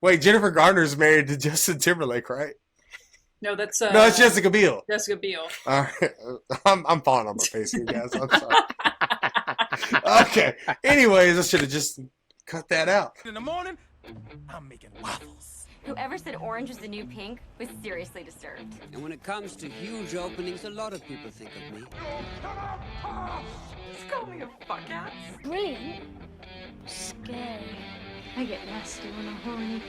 Wait, Jennifer Garner's married to Justin Timberlake, right? No, that's No, it's Jessica Biel. Jessica Biel. All right. I'm falling on my face here, guys. I'm sorry. Okay. Anyways, I should have just cut that out. In the morning, I'm making waffles. Whoever said orange was the new pink was seriously disturbed. And when it comes to huge openings, a lot of people think of me. Just call me a fuck ass. Brilliant. Scary. I get nasty when I'm horny.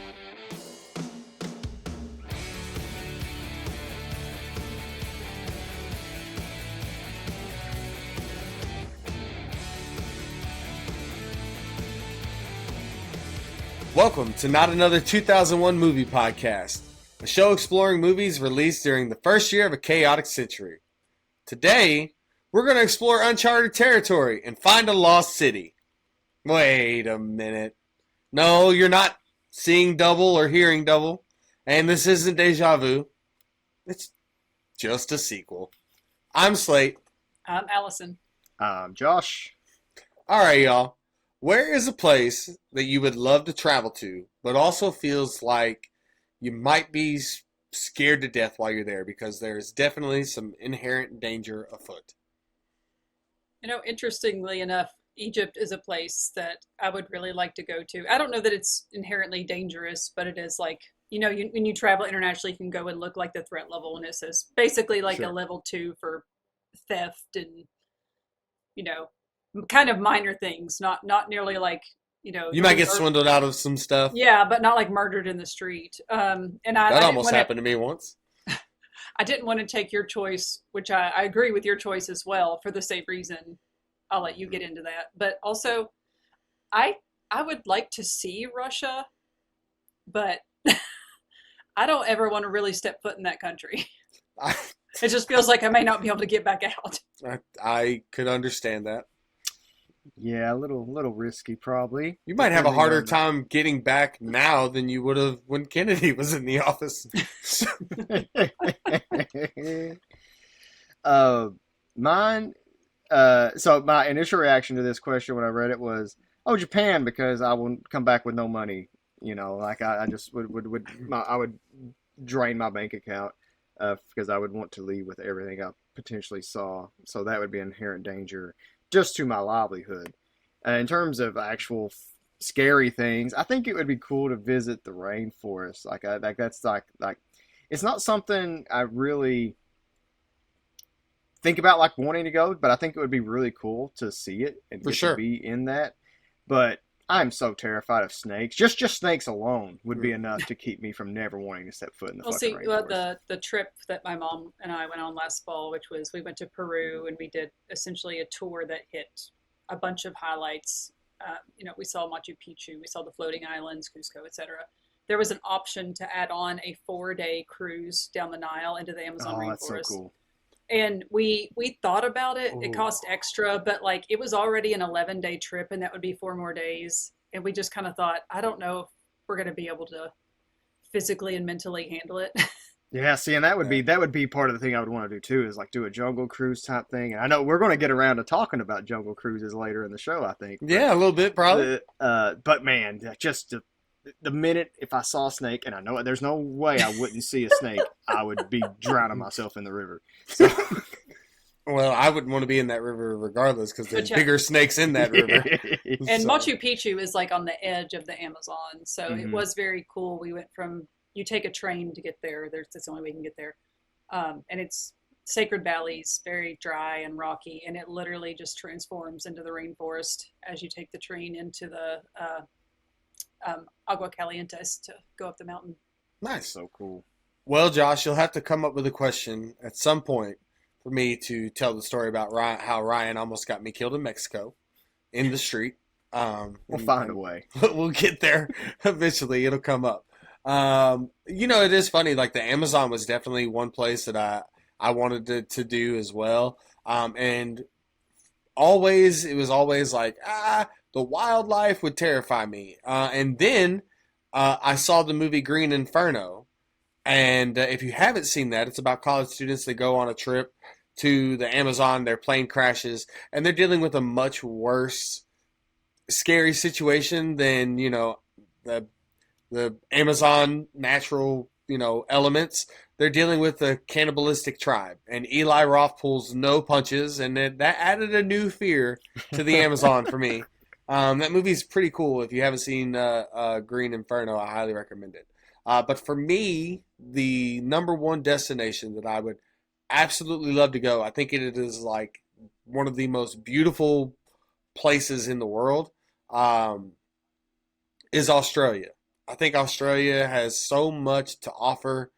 Welcome to Not Another 2001 Movie Podcast, a show exploring movies released during the first year of a chaotic century. Today, we're going to explore uncharted territory and find a lost city. Wait a minute. No, you're not seeing double or hearing double, and this isn't deja vu. It's just a sequel. I'm Slate. I'm Allison. Josh. All right, y'all. Where is a place that you would love to travel to, but also feels like you might be scared to death while you're there because there's definitely some inherent danger afoot? You know, interestingly enough, Egypt is a place that I would really like to go to. I don't know that it's inherently dangerous, but it is like, you know, when you travel internationally, you can go and look like the threat level, and it says basically like a level 2 for theft and, you know, kind of minor things, not nearly like, you know, you might get swindled out of some stuff. Yeah, but not like murdered in the street. And that almost happened to me once. I didn't want to take your choice, which I agree with your choice as well, for the same reason. I'll let you get into that. But also, I would like to see Russia, but I don't ever want to really step foot in that country. It just feels like I may not be able to get back out. I could understand that. Yeah, a little risky, probably. You might have a harder time getting back now than you would have when Kennedy was in the office. Mine. So my initial reaction to this question when I read it was, "Oh, Japan," because I will come back with no money. You know, like I just I would drain my bank account because I would want to leave with everything I potentially saw. So that would be inherent danger just to my livelihood. In terms of actual scary things, I think it would be cool to visit the rainforest. Like that's like it's not something I really think about like wanting to go, but I think it would be really cool to see it and get to be in that. But I'm so terrified of snakes. Just snakes alone would be enough to keep me from never wanting to step foot in the fucking rainforest. Well, the trip that my mom and I went on last fall, which was we went to Peru and we did essentially a tour that hit a bunch of highlights. You know, we saw Machu Picchu, we saw the floating islands, Cusco, etc. There was an option to add on a 4-day cruise down the Nile into the Amazon rainforest. That's so cool. And we thought about it. It cost extra, but like it was already an 11-day trip, and that would be 4 more days. And we just kind of thought, I don't know if we're going to be able to physically and mentally handle it. Yeah, see, and that would be part of the thing I would want to do too, is like do a jungle cruise type thing. And I know we're going to get around to talking about jungle cruises later in the show, I think. Yeah, a little bit probably. But man, just the minute if I saw a snake, and I know there's no way I wouldn't see a snake, I would be drowning myself in the river. So. Well, I wouldn't want to be in that river regardless because there's bigger snakes in that river. And Machu Picchu is like on the edge of the Amazon, so it was very cool. We went you take a train to get there. That's the only way you can get there. And it's Sacred Valley's very dry and rocky, and it literally just transforms into the rainforest as you take the train into the Agua Calientes to go up the mountain. Nice. So cool. Well, Josh, you'll have to come up with a question at some point for me to tell the story about how Ryan almost got me killed in Mexico in the street. We'll find a way. We'll get there eventually. It'll come up. You know, it is funny. Like the Amazon was definitely one place that I wanted to do as well. And it was always like, the wildlife would terrify me. And then I saw the movie Green Inferno. And if you haven't seen that, it's about college students that go on a trip to the Amazon. Their plane crashes, and they're dealing with a much worse, scary situation than, you know, the the Amazon natural, elements. They're dealing with a cannibalistic tribe, and Eli Roth pulls no punches, and that added a new fear to the Amazon for me. That movie's pretty cool. If you haven't seen Green Inferno, I highly recommend it. But for me, the number one destination that I would absolutely love to go, I think it is like one of the most beautiful places in the world, is Australia. I think Australia has so much to offer,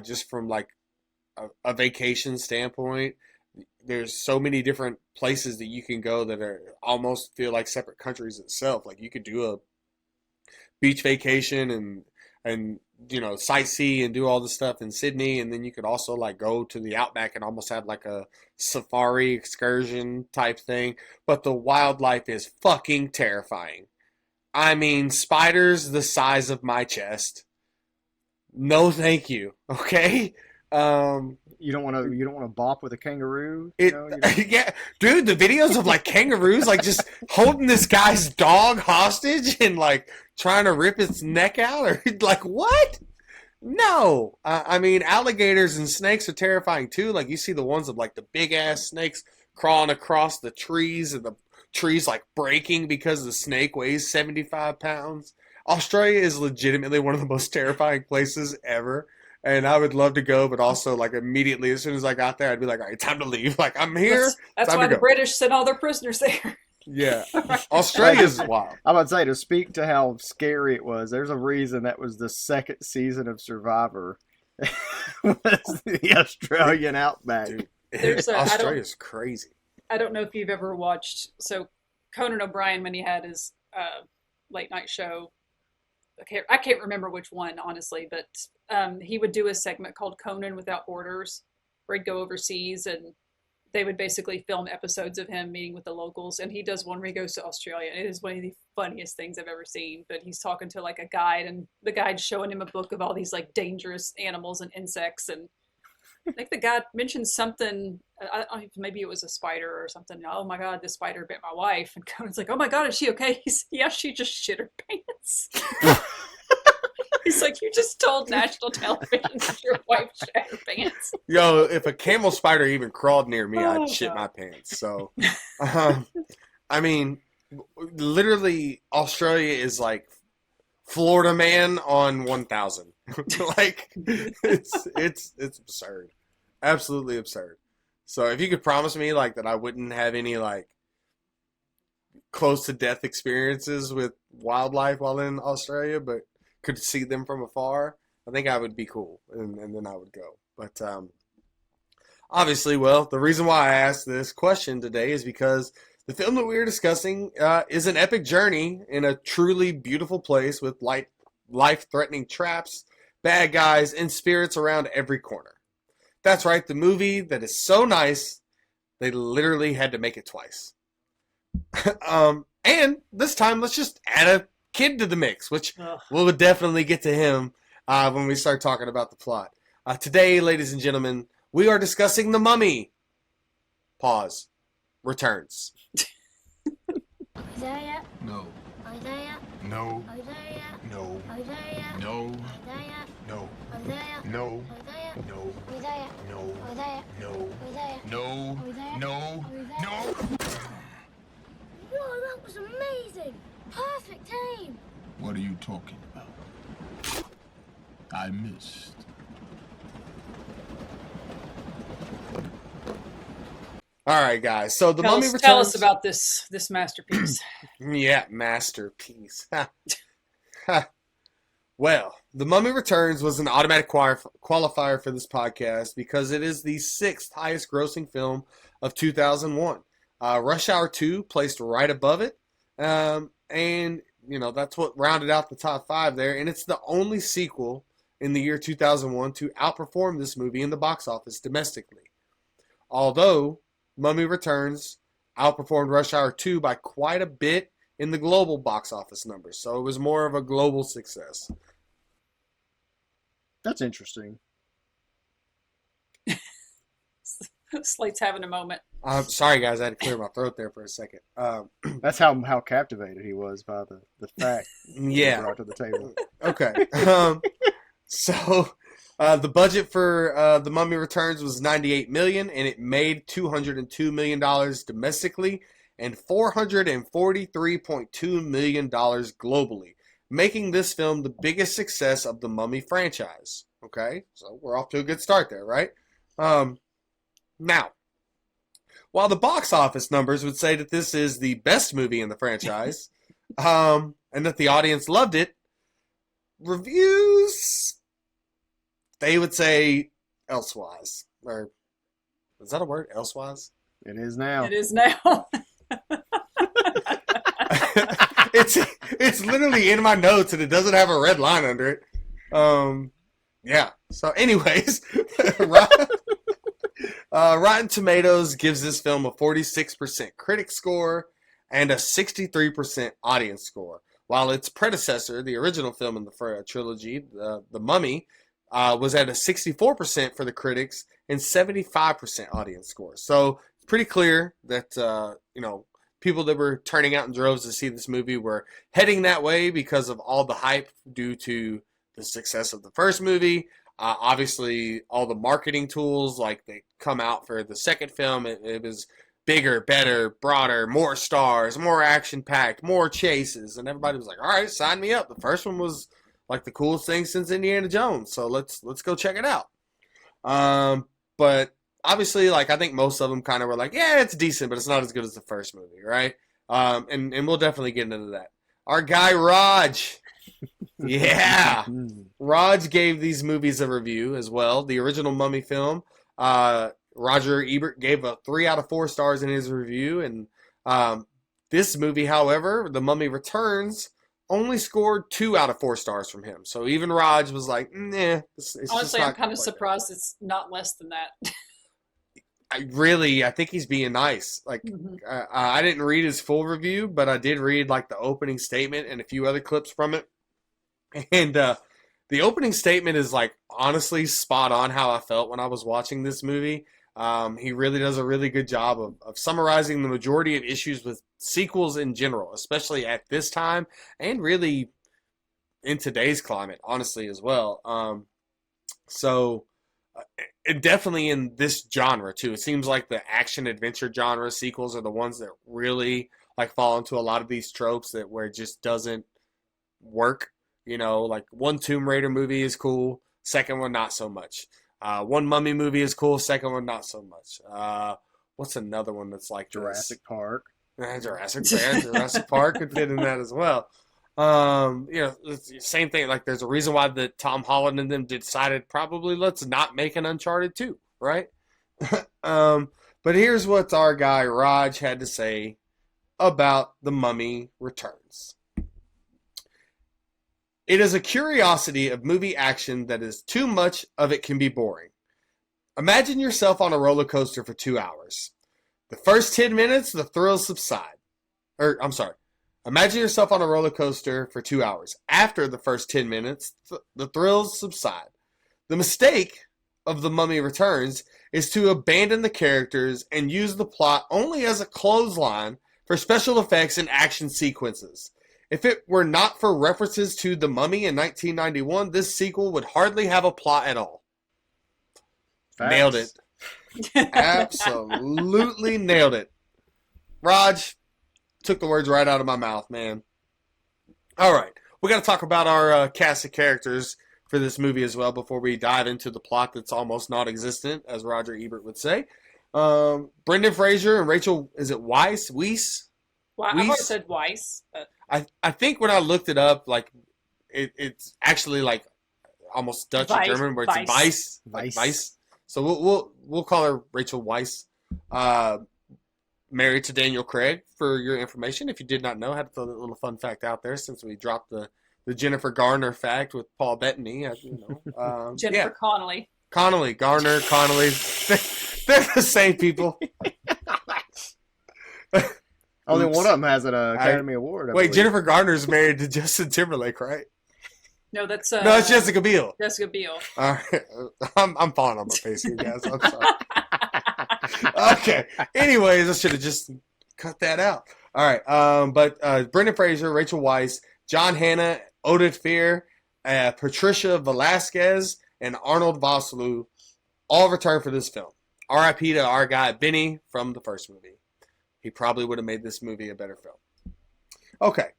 just from like a vacation standpoint. There's so many different places that you can go that are almost feel like separate countries itself. Like you could do a beach vacation and sightsee and do all the stuff in Sydney, and then you could also like go to the outback and almost have like a safari excursion type thing. But the wildlife is fucking terrifying. I mean, spiders the size of my chest. No, thank you. Okay. You don't want to bop with a kangaroo. Yeah, dude, the videos of like kangaroos like just holding this guy's dog hostage and like trying to rip its neck out, or like what? No, I mean alligators and snakes are terrifying too. Like you see the ones of like the big ass snakes crawling across the trees, and the trees like breaking because the snake weighs 75 pounds. Australia is legitimately one of the most terrifying places ever. And I would love to go, but also like immediately as soon as I got there, I'd be like, all right, time to leave. Like I'm here. That's why the British sent all their prisoners there. Yeah. Australia's wild. I'm about to say, to speak to how scary it was, there's a reason that was the second season of Survivor. Was the Australian outback. Dude, Australia's crazy. I don't know if you've ever watched, so Conan O'Brien, when he had his late night show, I can't remember which one, honestly, but he would do a segment called Conan Without Borders, where he'd go overseas and they would basically film episodes of him meeting with the locals. And he does one where he goes to Australia. It is one of the funniest things I've ever seen. But he's talking to like a guide, and the guide's showing him a book of all these like dangerous animals and insects. And I think the guy mentioned something, I don't know, maybe it was a spider or something. Oh my God, this spider bit my wife. And Conan's like, oh my God, is she okay? He's, yeah, she just shit her pants. He's like, you just told national television that your wife shit her pants. Yo, if a camel spider even crawled near me, I'd shit my pants. So, I mean, literally, Australia is like Florida man on 1,000. Like, it's absurd. Absolutely absurd. So if you could promise me like that I wouldn't have any like close to death experiences with wildlife while in Australia, but could see them from afar, I think I would be cool, and then I would go. But obviously, well, the reason why I asked this question today is because the film that we are discussing is an epic journey in a truly beautiful place with life-threatening traps, bad guys, and spirits around every corner. That's right, the movie that is so nice, they literally had to make it twice. And this time, let's just add a kid to the mix, which we'll definitely get to him when we start talking about the plot. Today, ladies and gentlemen, we are discussing The Mummy. Pause. Returns. Are you there yet? No. Are you there yet? No. Are you there yet? No. Are you there yet? No. Are you there yet? No. Are you there yet? No. Are you there yet? No. Are you there yet? No. Are you there yet? No. Are you there yet? No. Are you there? No. Are you there? No. Whoa, that was amazing! Perfect aim! What are you talking about? I missed. All right, guys. So The Tell Mummy us, Returns. tell us about this masterpiece. Yeah, masterpiece. Well, The Mummy Returns was an automatic qualifier for this podcast because it is the 6th highest grossing film of 2001. Rush Hour 2 placed right above it. And, that's what rounded out the top 5 there. And it's the only sequel in the year 2001 to outperform this movie in the box office domestically. Although Mummy Returns outperformed Rush Hour 2 by quite a bit in the global box office numbers. So it was more of a global success. That's interesting. Slate's having a moment. Sorry, guys, I had to clear my throat there for a second. That's how captivated he was by the fact he Yeah. brought to the table. Okay. So the budget for The Mummy Returns was $98 million, and it made $202 million domestically and $443.2 million globally, making this film the biggest success of the Mummy franchise. Okay, so we're off to a good start there, right? Now, while the box office numbers would say that this is the best movie in the franchise, and that the audience loved it, reviews, they would say elsewise. Or, is that a word? Elsewise? It is now. It is now. It's literally in my notes and it doesn't have a red line under it. Yeah. So anyways, Rotten Tomatoes gives this film a 46% critic score and a 63% audience score, while its predecessor, the original film in the trilogy, The Mummy, was at a 64% for the critics and 75% audience score. So it's pretty clear that people that were turning out in droves to see this movie were heading that way because of all the hype due to the success of the first movie. Obviously, all the marketing tools, like they come out for the second film, it was bigger, better, broader, more stars, more action-packed, more chases, and everybody was like, all right, sign me up. The first one was like the coolest thing since Indiana Jones, so let's go check it out. But obviously, like, I think most of them kind of were like, yeah, it's decent, but it's not as good as the first movie, right? And we'll definitely get into that. Our guy Raj. Yeah. Raj gave these movies a review as well. The original Mummy film, Roger Ebert gave a 3 out of 4 stars in his review. And this movie, however, The Mummy Returns, only scored 2 out of 4 stars from him. So even Raj was like, nah. It's Honestly, I'm kind of quite surprised it's not less than that. I think he's being nice. Like, I didn't read his full review, but I did read like the opening statement and a few other clips from it. And the opening statement is like honestly spot on how I felt when I was watching this movie. He really does a really good job of summarizing the majority of issues with sequels in general, especially at this time and really in today's climate, honestly, as well. And definitely in this genre too. It seems like the action adventure genre sequels are the ones that really like fall into a lot of these tropes that where it just doesn't work. Like one Tomb Raider movie is cool, second one not so much. One Mummy movie is cool, second one not so much. What's another one that's like Jurassic Park? Jurassic Park could fit in that as well. It's the same thing. Like, there's a reason why that Tom Holland and them decided probably let's not make an Uncharted 2, right? But here's what our guy Raj had to say about The Mummy Returns. It is a curiosity of movie action that is too much of it can be boring. Imagine yourself on a roller coaster for 2 hours. The first 10 minutes, the thrills subside. Imagine yourself on a roller coaster for 2 hours. After the first 10 minutes, the thrills subside. The mistake of The Mummy Returns is to abandon the characters and use the plot only as a clothesline for special effects and action sequences. If it were not for references to The Mummy in 1991, this sequel would hardly have a plot at all. Facts. Nailed it. Absolutely nailed it. Raj took the words right out of my mouth, man. All right. We got to talk about our cast of characters for this movie as well before we dive into the plot that's almost non-existent, as Roger Ebert would say. Brendan Fraser and Rachel, is it Weisz? Well, I've always said Weisz. But... I think when I looked it up, like it's actually like almost Dutch or German, where it's Weiss. Weiss. So we'll call her Rachel Weisz. Married to Daniel Craig, for your information. If you did not know, I had to throw that little fun fact out there since we dropped the Jennifer Garner fact with Paul Bettany. Jennifer Connelly. Garner, Connelly. They're the same people. Only one of them has an Academy Award. I believe. Jennifer Garner's married to Justin Timberlake, right? No, that's no, it's Jessica Biel. Jessica Biel. All right, I'm falling on my face here, guys. I'm sorry. Okay. Anyways, I should have just cut that out. All right. But Brendan Fraser, Rachel Weisz, John Hannah, Oded Fehr, Patricia Velasquez, and Arnold Vosloo all return for this film. R.I.P. to our guy Benny from the first movie. He probably would have made this movie a better film. Okay.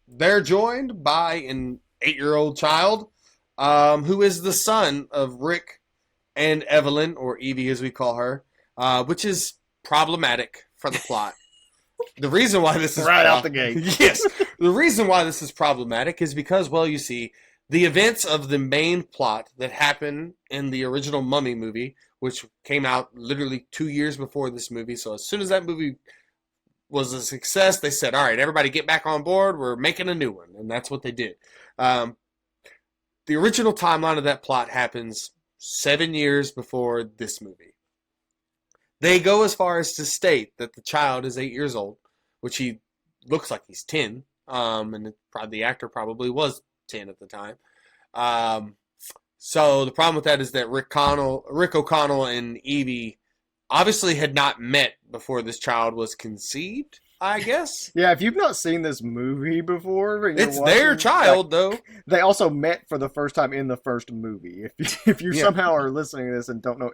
They're joined by an 8-year-old child who is the son of Rick and Evelyn, or Evie as we call her, which is problematic for the plot. The reason why this is Right out the gate. Yes. The reason why this is problematic is because, well, you see, the events of the main plot that happen in the original Mummy movie, which came out literally 2 years before this movie. So as soon as that movie was a success, they said, all right, everybody get back on board. We're making a new one. And that's what they did. The original timeline of that plot happens 7 years before this movie. They go as far as to state that the child is 8 years old, which he looks like he's 10. And the actor probably was 10 at the time. So the problem with that is that Rick O'Connell and Evie obviously had not met before this child was conceived, I guess. Yeah, if you've not seen this movie before, It's their child, though. They also met for the first time in the first movie. If you somehow are listening to this and don't know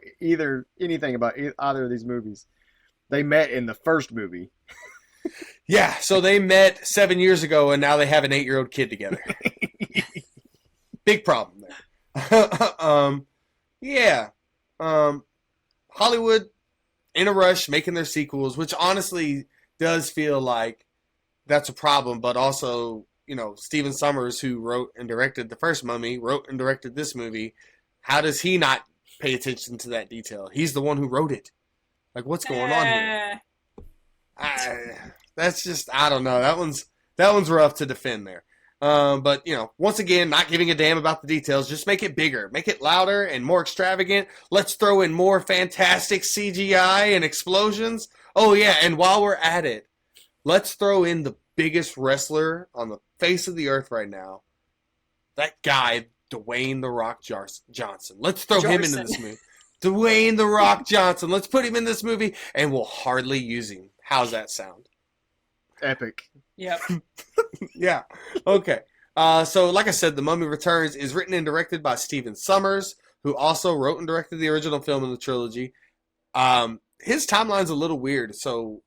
anything about either of these movies, they met in the first movie. Yeah, so they met 7 years ago, and now they have an 8-year-old kid together. Big problem there. Hollywood in a rush making their sequels, which honestly does feel like that's a problem, but also, you know, Stephen Sommers, who wrote and directed the first Mummy, wrote and directed this movie. How does he not pay attention to that detail? He's the one who wrote it. Like, what's going on here? That's just, I don't know. That one's rough to defend there. But, you know, once again, not giving a damn about the details. Just make it bigger. Make it louder and more extravagant. Let's throw in more fantastic CGI and explosions. Oh, yeah, and while we're at it, let's throw in the biggest wrestler on the face of the earth right now. That guy, Dwayne "The Rock" Johnson. Let's throw him into this movie. Dwayne "The Rock" Johnson. Let's put him in this movie, and we'll hardly use him. How's that sound? Epic. Yep. Yeah. Okay. So, like I said, The Mummy Returns is written and directed by Stephen Sommers, who also wrote and directed the original film in the trilogy. His timeline's a little weird. So,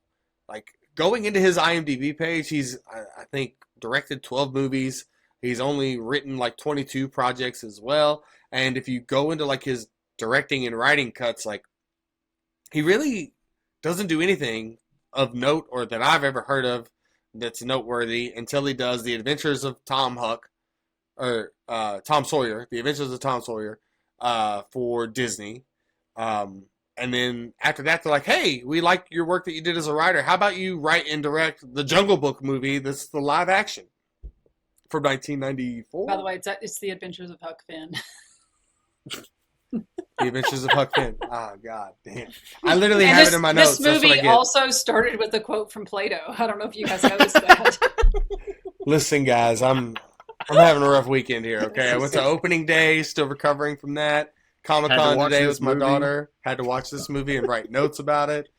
like, going into his IMDb page, he's, I think, directed 12 movies. He's only written, like, 22 projects as well. And if you go into, like, his directing and writing cuts, like, he really doesn't do anything of note or that I've ever heard of that's noteworthy until he does The Adventures of Tom Sawyer, The Adventures of Tom Sawyer, for Disney. And then after that, they're like, hey, we like your work that you did as a writer. How about you write and direct the Jungle Book movie that's the live action from 1994? By the way, it's The Adventures of Huck Finn. The Adventures of Huck Finn. Oh, God damn. I literally have it in my notes. This movie also started with a quote from Plato. I don't know if you guys noticed that. Listen, guys, I'm having a rough weekend here, okay? I went to opening day, still recovering from that. Comic-Con today with my daughter. Had to watch this movie and write notes about it.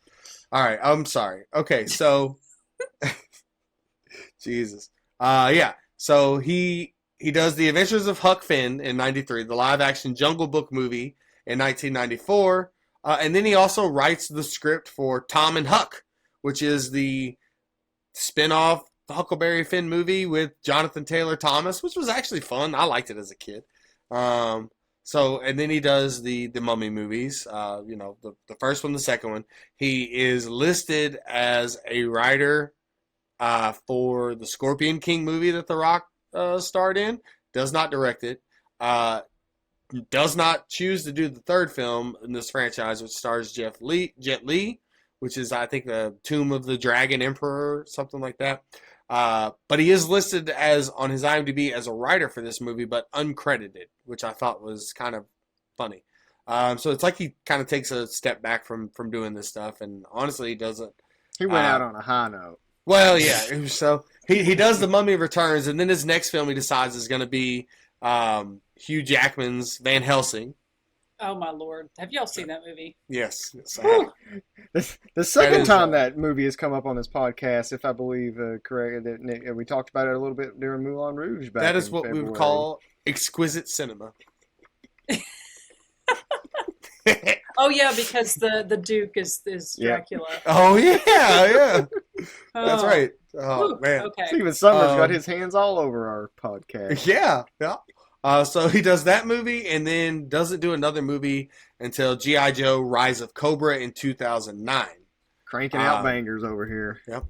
All right, I'm sorry. Okay, so... Jesus. Yeah, so he does The Adventures of Huck Finn in 93, the live-action Jungle Book movie in 1994, and then he also writes the script for Tom and Huck, which is the spin-off Huckleberry Finn movie with Jonathan Taylor Thomas, which was actually fun. I liked it as a kid. And then he does the Mummy movies, the first one, the second one. He is listed as a writer for the Scorpion King movie that The Rock starred in. Does not direct it. Does not choose to do the third film in this franchise, which stars Jet Li, which is, I think, the Tomb of the Dragon Emperor, something like that. But he is listed as on his IMDb as a writer for this movie, but uncredited, which I thought was kind of funny. So it's like he kind of takes a step back from doing this stuff, and honestly, he doesn't. He went out on a high note. Well, yeah. So he does The Mummy Returns, and then his next film he decides is going to be Hugh Jackman's Van Helsing. Oh my lord. Have y'all seen that movie? Yes, yes, I Whew. have. The second is, time that movie has come up on this podcast, if I believe correct, that we talked about it a little bit during Moulin Rouge back That is in what we would February. call exquisite cinema. Oh yeah, because the Duke is Yep. Dracula. Oh yeah, yeah. That's Oh. right. Oh Whew. man. Okay. Steven Summers got Um, his hands all over our podcast. Yeah, yeah. So he does that movie and then doesn't do another movie until G.I. Joe Rise of Cobra in 2009. Cranking out Um, bangers over here. Yep.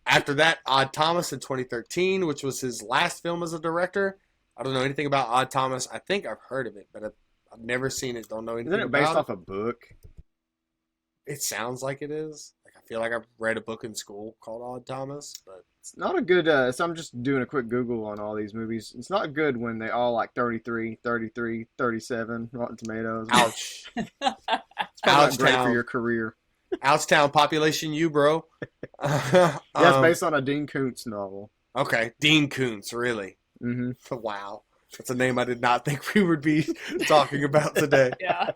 After that, Odd Thomas in 2013, which was his last film as a director. I don't know anything about Odd Thomas. I think I've heard of it, but I've never seen it. Don't know anything Isn't it based about off a book? it. It sounds like it is. Like I feel like I've read a book in school called Odd Thomas, but It's not a good, so I'm just doing a quick Google on all these movies. It's not good when they all like 33, 33, 37 Rotten Tomatoes. ouch. It's probably Ouch not great town. for your career. Ouchtown population, you bro. Yeah, it's based on a Dean Koontz novel. Okay, Dean Koontz, really? Mm-hmm. Wow, that's a name I did not think we would be talking about today. Yeah.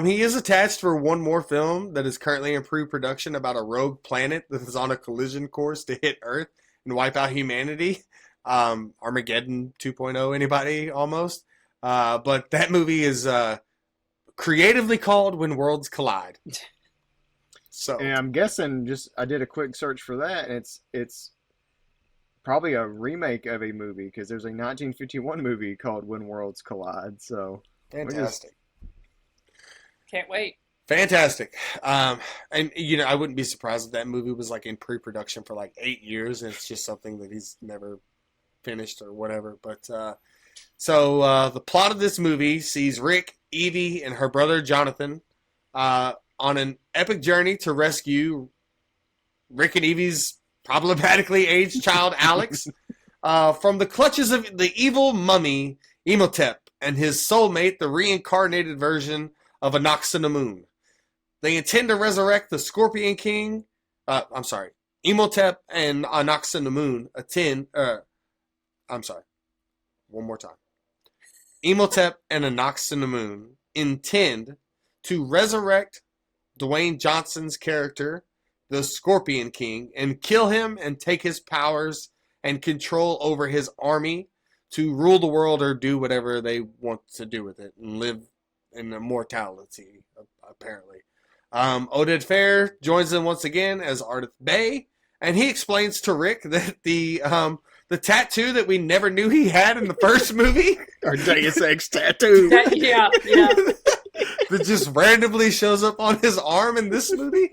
He is attached for one more film that is currently in pre-production about a rogue planet that is on a collision course to hit Earth and wipe out humanity. Armageddon 2.0, anybody almost? But that movie is creatively called When Worlds Collide. So And I'm guessing, I did a quick search for that, and it's probably a remake of a movie because there's a 1951 movie called When Worlds Collide. So fantastic. Can't wait. Fantastic. And, I wouldn't be surprised if that movie was like in pre-production for like 8 years and it's just something that he's never finished or whatever. But so the plot of this movie sees Rick, Evie, and her brother Jonathan on an epic journey to rescue Rick and Evie's problematically aged child Alex from the clutches of the evil mummy Imhotep and his soulmate, the reincarnated version of Anaxinamun. They intend to resurrect the Scorpion King. Imhotep and Anaxinamun one more time. Imhotep and Anaxinamun intend to resurrect Dwayne Johnson's character, the Scorpion King, and kill him and take his powers and control over his army to rule the world or do whatever they want to do with it and live in immortality, apparently. Oded Fair joins them once again as Ardith Bay, and he explains to Rick that the tattoo that we never knew he had in the first movie, our Deus Ex tattoo, Yeah. that just randomly shows up on his arm in this movie.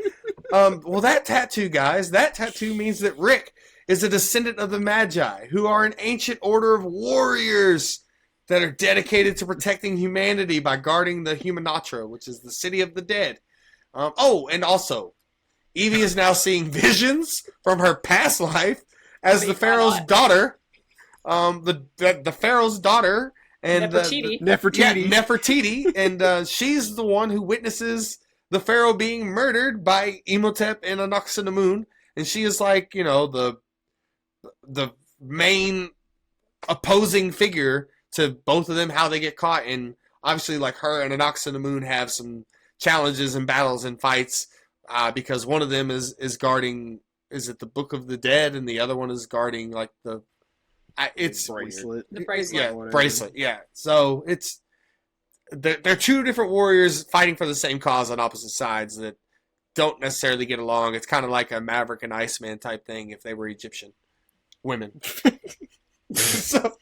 Well, that tattoo means that Rick is a descendant of the Magi, who are an ancient order of warriors that are dedicated to protecting humanity by guarding the Humanatra, which is the city of the dead. And also, Evie is now seeing visions from her past life as the Pharaoh's daughter. The Pharaoh's daughter. And Nefertiti. Nefertiti. And she's the one who witnesses the Pharaoh being murdered by Imhotep and Anaxinamun. And she is like, the main opposing figure to both of them, how they get caught. And obviously, like, her and Anaxinamun have some challenges and battles and fights because one of them is guarding, is it the Book of the Dead? And the other one is guarding, like, it's bracelet. The bracelet. Yeah, bracelet. Yeah. So they're two different warriors fighting for the same cause on opposite sides that don't necessarily get along. It's kind of like a Maverick and Iceman type thing if they were Egyptian women. So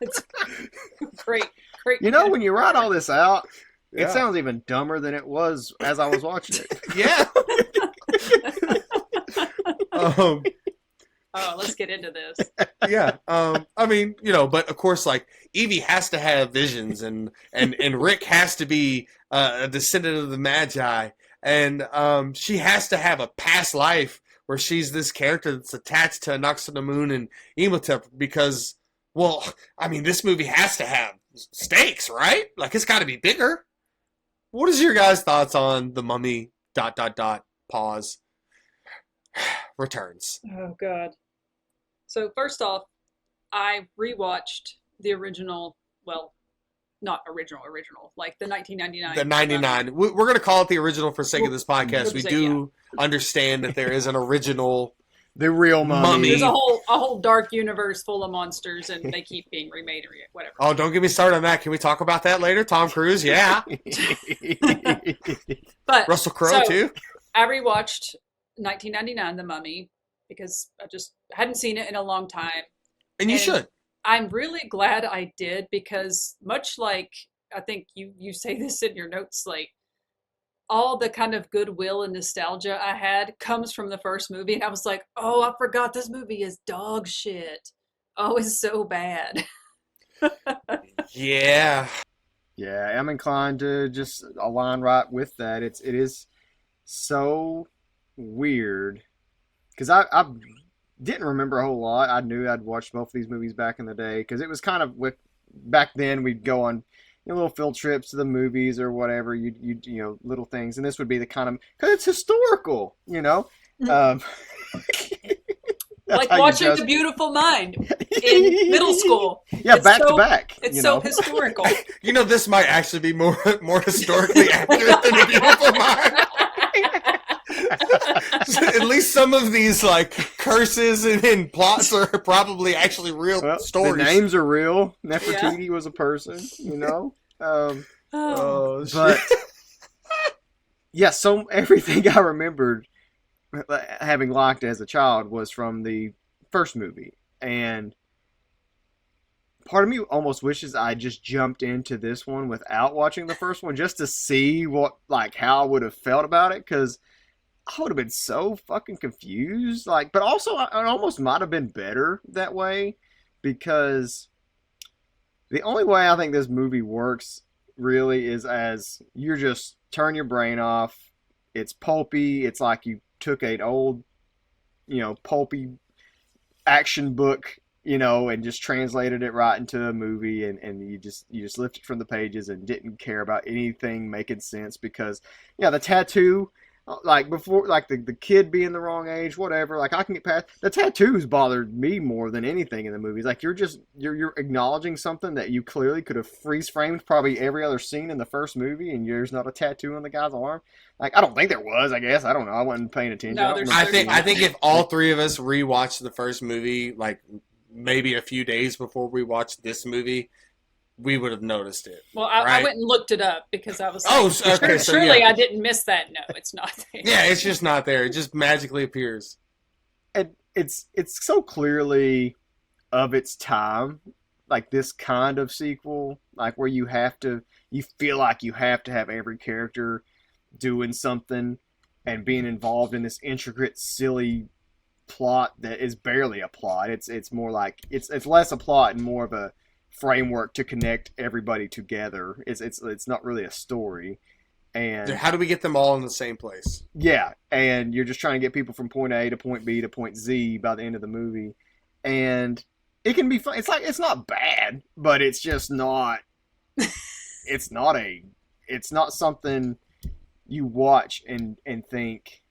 It's great. When you write all this out, Yeah. it sounds even dumber than it was as I was watching it. yeah. Let's get into this. Yeah. But of course, like, Evie has to have visions and Rick has to be a descendant of the Magi. And she has to have a past life where she's this character that's attached to Anaxinamun and Imhotep because, this movie has to have stakes, right? Like, it's got to be bigger. What is your guys' thoughts on the Mummy ... pause returns? Oh God. So first off, I rewatched the original, not original, like the 1999. The 99. We're going to call it the original for sake of this podcast. We'll We say, do understand that there is an original. The real mummy. There's a whole dark universe full of monsters, and they keep being remade or whatever. Oh, don't get me started on that. Can we talk about that later? Tom Cruise, yeah. But Russell Crowe, too. I rewatched 1999, The Mummy, because I just hadn't seen it in a long time. And you should. I'm really glad I did, because much like, I think you say this in your notes, like, all the kind of goodwill and nostalgia I had comes from the first movie. And I was like, oh, I forgot this movie is dog shit. Oh, it's so bad. Yeah. Yeah, I'm inclined to just align right with that. It is so weird because I didn't remember a whole lot. I knew I'd watched both of these movies back in the day because it was kind of back then we'd go on little field trips to the movies or whatever. You know, little things, and this would be the kind of because it's historical, you know. Like watching The Beautiful Mind in middle school. Yeah, it's back to back. It's so historical. You know, this might actually be more historically accurate than The Beautiful Mind. At least some of these like curses and plots are probably actually real stories. The names are real. Nefertiti was a person, you know. But yeah, so everything I remembered having liked as a child was from the first movie, and part of me almost wishes I just jumped into this one without watching the first one just to see how I would have felt about it, because I would have been so fucking confused. But also it almost might have been better that way, because the only way I think this movie works really is as you're just turn your brain off. It's pulpy. It's like you took an old, pulpy action book, and just translated it right into a movie, and you just lifted from the pages and didn't care about anything making sense, because the tattoo, before, the kid being the wrong age, whatever, I can get past. The tattoos bothered me more than anything in the movies. You're acknowledging something that you clearly could have freeze framed probably every other scene in the first movie, and there's not a tattoo on the guy's arm. I don't think there was. I guess I don't know. I wasn't paying attention. No, I think if all three of us rewatched the first movie, maybe a few days before we watched this movie, we would have noticed it. Well, I went and looked it up because I was surely I didn't miss that. No, it's not there. Yeah, it's just not there. It just magically appears. And it's so clearly of its time, this kind of sequel, where you feel like you have to have every character doing something and being involved in this intricate, silly plot that is barely a plot. It's more like it's less a plot and more of a framework to connect everybody together. It's not really a story. And how do we get them all in the same place? Yeah, and you're just trying to get people from point A to point B to point Z by the end of the movie, and it can be fun. It's not bad, but it's just not. It's not something you watch and think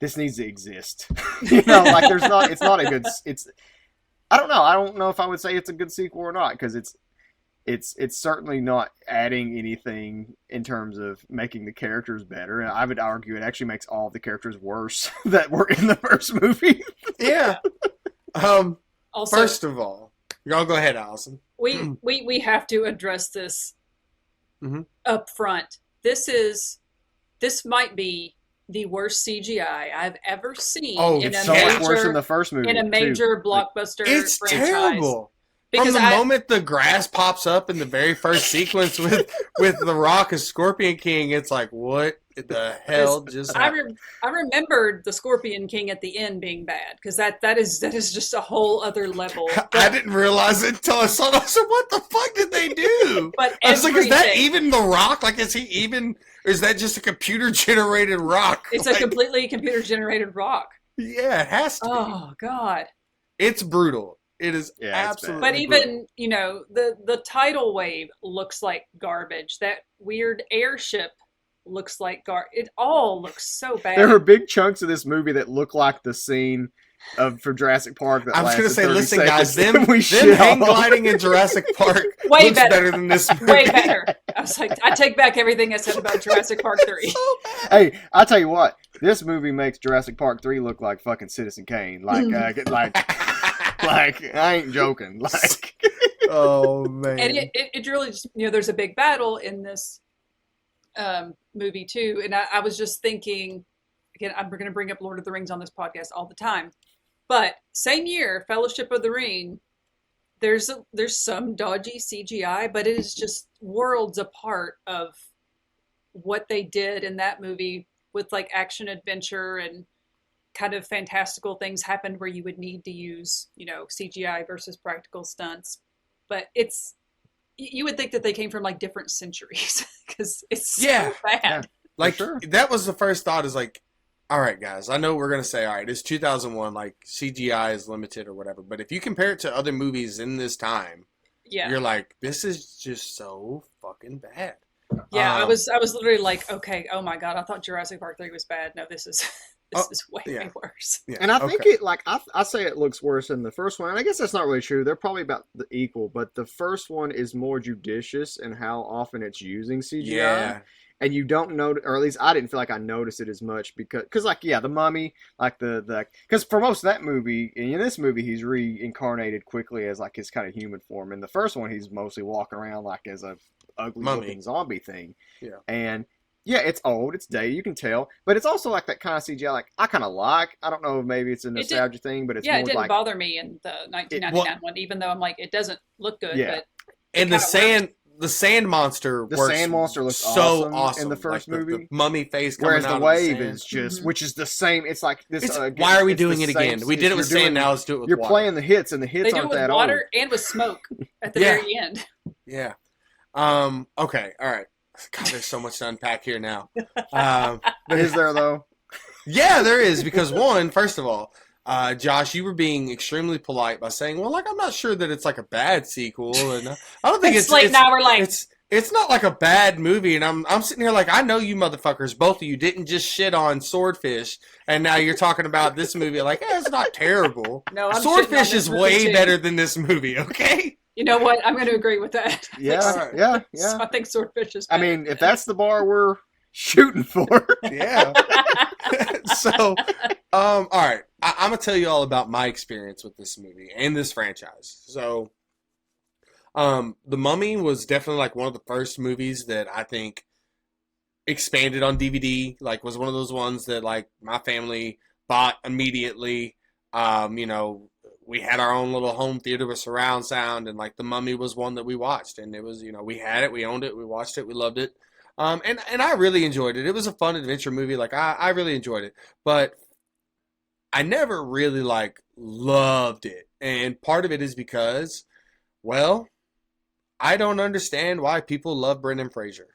this needs to exist. There's not. It's not a good. I don't know. I don't know if I would say it's a good sequel or not, because it's certainly not adding anything in terms of making the characters better. And I would argue it actually makes all the characters worse that were in the first movie. Yeah. Also, first of all, y'all go ahead, Allison. We have to address this up front. This might be the worst CGI I've ever seen. Much worse than the first movie. In a major blockbuster it's franchise. Terrible. Because From the moment the grass pops up in the very first sequence with The Rock as Scorpion King, it's like, what the hell just happened? I remembered the Scorpion King at the end being bad, because that is just a whole other level. I didn't realize it until I saw it. I said, what the fuck did they do? But I was like, is that even The Rock? Is he even, or is that just a computer-generated rock? It's a completely computer-generated rock. Yeah, it has to be. Oh, God. It's brutal. It is absolutely But brutal. even, the tidal wave looks like garbage. That weird airship looks like garbage. It all looks so bad. There are big chunks of this movie that look like the scene for Jurassic Park that I was lasted gonna say, 30 listen, seconds, guys, them we hang shit on. gliding in Jurassic Park Way looks better. better than this movie. Way better. I was like, I take back everything I said about Jurassic Park 3. So bad. Hey, I tell you what, this movie makes Jurassic Park 3 look like fucking Citizen Kane. Like I ain't joking. Like, Oh man. And it really just, there's a big battle in this movie too. And I was just thinking, again, I'm going to bring up Lord of the Rings on this podcast all the time. But same year, Fellowship of the Ring, there's some dodgy CGI, but it is just worlds apart of what they did in that movie with like action adventure and kind of fantastical things happened where you would need to use, CGI versus practical stunts. But you would think that they came from like different centuries because it's so bad. Yeah. Like, sure. that was the first thought, is like, all right, guys, I know we're going to say, all right, it's 2001, like, CGI is limited or whatever, but if you compare it to other movies in this time, Yeah. you're like, this is just so fucking bad. Yeah, I was literally like, okay, oh my god, I thought Jurassic Park 3 was bad. No, this is way worse. Yeah, And I think okay. I say it looks worse than the first one. And I guess that's not really true. They're probably about the equal, but the first one is more judicious in how often it's using CGI. Yeah. And you don't know, or at least I didn't feel like I noticed it as much because like, yeah, the mummy, like because for most of that movie, in this movie, he's reincarnated quickly as like his kind of human form. In the first one, he's mostly walking around like as a ugly looking zombie thing. Yeah. And yeah, it's old, it's dated, you can tell, but it's also like that kind of CGI. Like I kind of like. I don't know if maybe it's a nostalgia thing, but it's yeah, more it didn't like bother me in the 1999 one, even though I'm like, it doesn't look good. Yeah. But And the sand monster the works sand monster looks so awesome in the first like movie. the mummy face coming Whereas out the wave of the sand. is just, Mhm. which is the same. It's like this. Why are we it's doing the it same- again? We did it with you're sand, doing- now let's do it with You're water. playing the hits, and the they hits do it aren't with that water old. and with smoke at the Yeah. very end. Yeah. Okay. All right. God, there's so much to unpack here now. Is there though? Yeah, there is, because first of all, Josh, you were being extremely polite by saying, "Well, like I'm not sure that it's like a bad sequel," and I don't think It's late now. We're like, it's not like a bad movie, and I'm sitting here like, I know you motherfuckers, both of you didn't just shit on Swordfish, and now you're talking about this movie like, it's not terrible. no, I'm shitting on Swordfish this is movie way too. better than this movie. Okay. You know what? I'm going to agree with that. Yeah, yeah, So yeah. I think Swordfish is I better. mean, if that's the bar we're shooting for, Yeah. So, all right, I'm gonna tell you all about my experience with this movie and this franchise. So, The Mummy was definitely like one of the first movies that I think expanded on DVD. Like, was one of those ones that like my family bought immediately. We had our own little home theater with surround sound, and like The Mummy was one that we watched, and it was, we had it, we owned it, we watched it, we loved it. And I really enjoyed it. It was a fun adventure movie. Like I really enjoyed it, but I never really like loved it. And part of it is because, well, I don't understand why people love Brendan Fraser.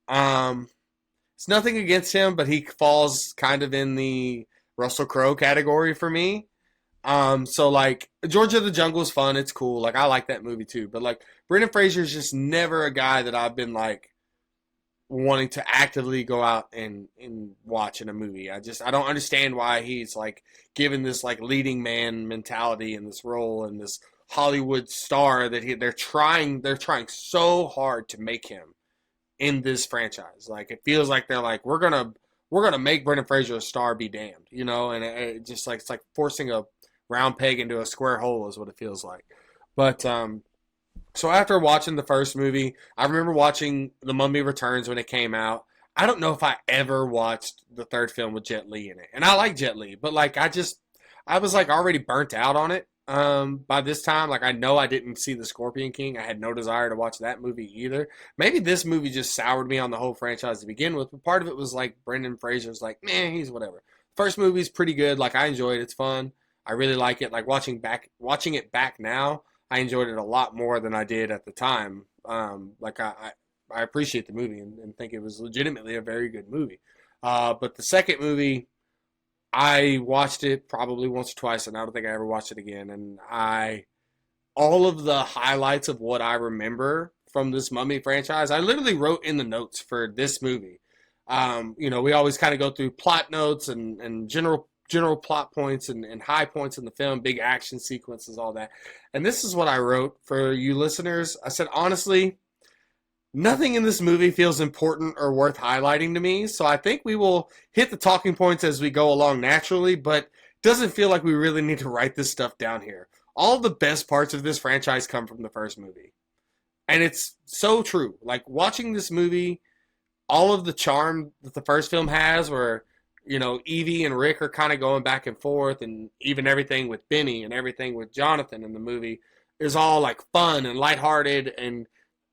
It's nothing against him, but he falls kind of in the Russell Crowe category for me. So like George of the Jungle is fun. It's cool. Like I like that movie too, but like Brendan Fraser is just never a guy that I've been like wanting to actively go out and watch in a movie. I don't understand why he's like given this like leading man mentality in this role and this Hollywood star that they're trying so hard to make him in this franchise. Like it feels like they're like, we're gonna make Brendan Fraser a star, be damned, and it just like, it's like forcing a round peg into a square hole is what it feels like. But so after watching the first movie, I remember watching The Mummy Returns when it came out. I don't know if I ever watched the third film with Jet Li in it. And I like Jet Li, but like I was like already burnt out on it by this time. Like I know I didn't see The Scorpion King. I had no desire to watch that movie either. Maybe this movie just soured me on the whole franchise to begin with, but part of it was like Brendan Fraser's like, man, he's whatever. First movie's pretty good. Like I enjoyed it. It's fun. I really like it. Like watching it back now, I enjoyed it a lot more than I did at the time. Like I appreciate the movie and think it was legitimately a very good movie. But the second movie, I watched it probably once or twice, and I don't think I ever watched it again. And all of the highlights of what I remember from this Mummy franchise, I literally wrote in the notes for this movie. We always kind of go through plot notes and general general plot points and high points in the film, big action sequences, all that. And this is what I wrote for you listeners. I said, honestly, nothing in this movie feels important or worth highlighting to me, so I think we will hit the talking points as we go along naturally, but it doesn't feel like we really need to write this stuff down here. All the best parts of this franchise come from the first movie. And it's so true. Like, watching this movie, all of the charm that the first film has, where, you know, Evie and Rick are kind of going back and forth, and even everything with Benny and everything with Jonathan in the movie is all, like, fun and lighthearted and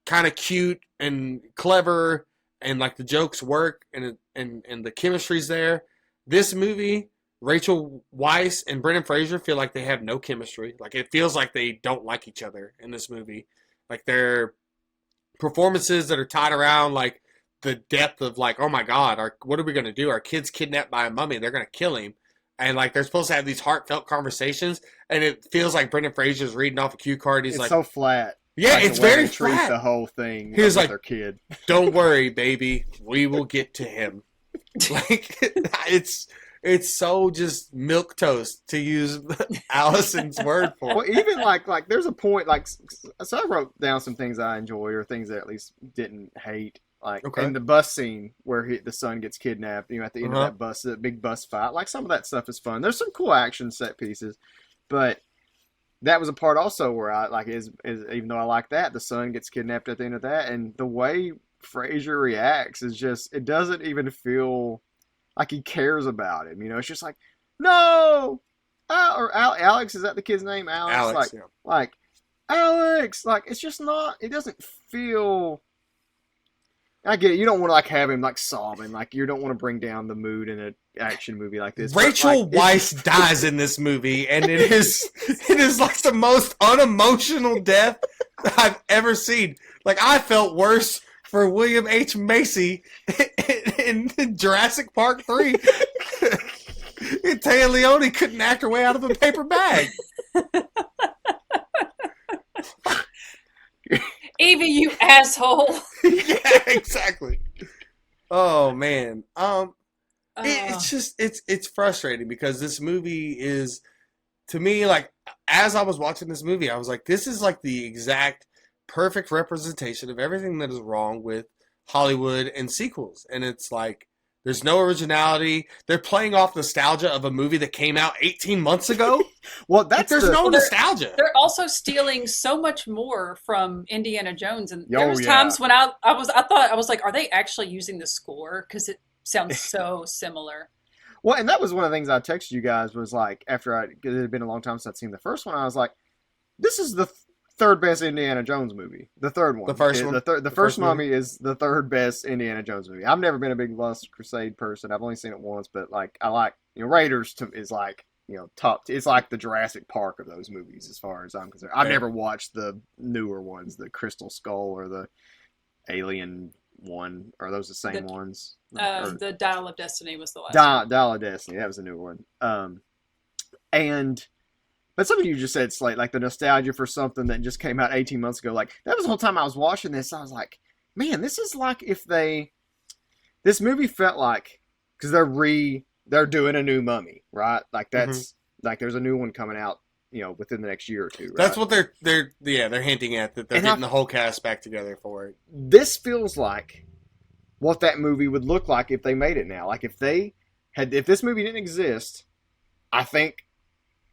kind of cute and clever, and like the jokes work, and the chemistry's there. This movie, Rachel Weisz and Brendan Fraser feel like they have no chemistry. Like, it feels like they don't like each other in this movie. Like, their performances that are tied around like the depth of like, oh my God, what are we gonna do? Our kid's kidnapped by a mummy. They're gonna kill him. And like, they're supposed to have these heartfelt conversations, and it feels like Brendan Fraser's reading off a cue card. He's It's like, so flat. yeah, Like it's the way very they treat flat. the whole thing. He was with like, their kid. don't worry, baby, we will get to him. Like, it's so just milk toast, to use Allison's word for Well, it. even like there's a point like, so I wrote down some things I enjoyed or things that I at least didn't hate. Like Okay. in the bus scene where the son gets kidnapped, you know, at the end Uh-huh. of that bus, that big bus fight. Like, some of that stuff is fun. There's some cool action set pieces, but that was a part also where I like is even though I like that, the son gets kidnapped at the end of that, and the way Fraser reacts is just, it doesn't even feel like he cares about him. You know, it's just like, no, Alex, is that the kid's name? Alex, Alex, yeah. like Alex, like, it's just not. It doesn't feel. I get it. You don't want to like have him like sobbing. Like, you don't want to bring down the mood in an action movie like this. but, Rachel like, Weisz dies in this movie, and it is like the most unemotional death I've ever seen. Like, I felt worse for William H. Macy in Jurassic Park 3. And Taya Leone couldn't act her way out of a paper bag. Evie, you asshole. Yeah, exactly. Oh man. It's just it's frustrating, because this movie is, to me, like, as I was watching this movie, I was like, this is like the exact perfect representation of everything that is wrong with Hollywood and sequels. And it's like, there's no originality. They're playing off nostalgia of a movie that came out 18 months ago. Well, Like, that's there's no nostalgia. They're also stealing so much more from Indiana Jones, and there Oh, was yeah. times when I thought I was like, are they actually using the score? Because it sounds so similar. Well, and that was one of the things I texted you guys, was like, after it had been a long time since I'd seen the first one, I was like, this is the third best Indiana Jones movie. The third one. The first one? The The first first movie? Mummy is the third best Indiana Jones movie. I've never been a big Lost Crusade person. I've only seen it once, but like, I like, you know, Raiders is like, you know, top. It's like the Jurassic Park of those movies, as far as I'm concerned. I've Yeah. never watched the newer ones, the Crystal Skull or the Alien one. Are those the same ones? Or- The Dial of Destiny was the last one. Dial of Destiny. That was a new one. But something you just said, Slate, like the nostalgia for something that just came out 18 months ago. Like, that was the whole time I was watching this. I was like, man, this is like if this movie felt like, because they're doing a new Mummy, right? Like, that's like, there's a new one coming out, you know, within the next year or two. Right? That's what they're hinting at, that they're And getting the whole cast back together for it. This feels like what that movie would look like if they made it now. Like, if this movie didn't exist, I think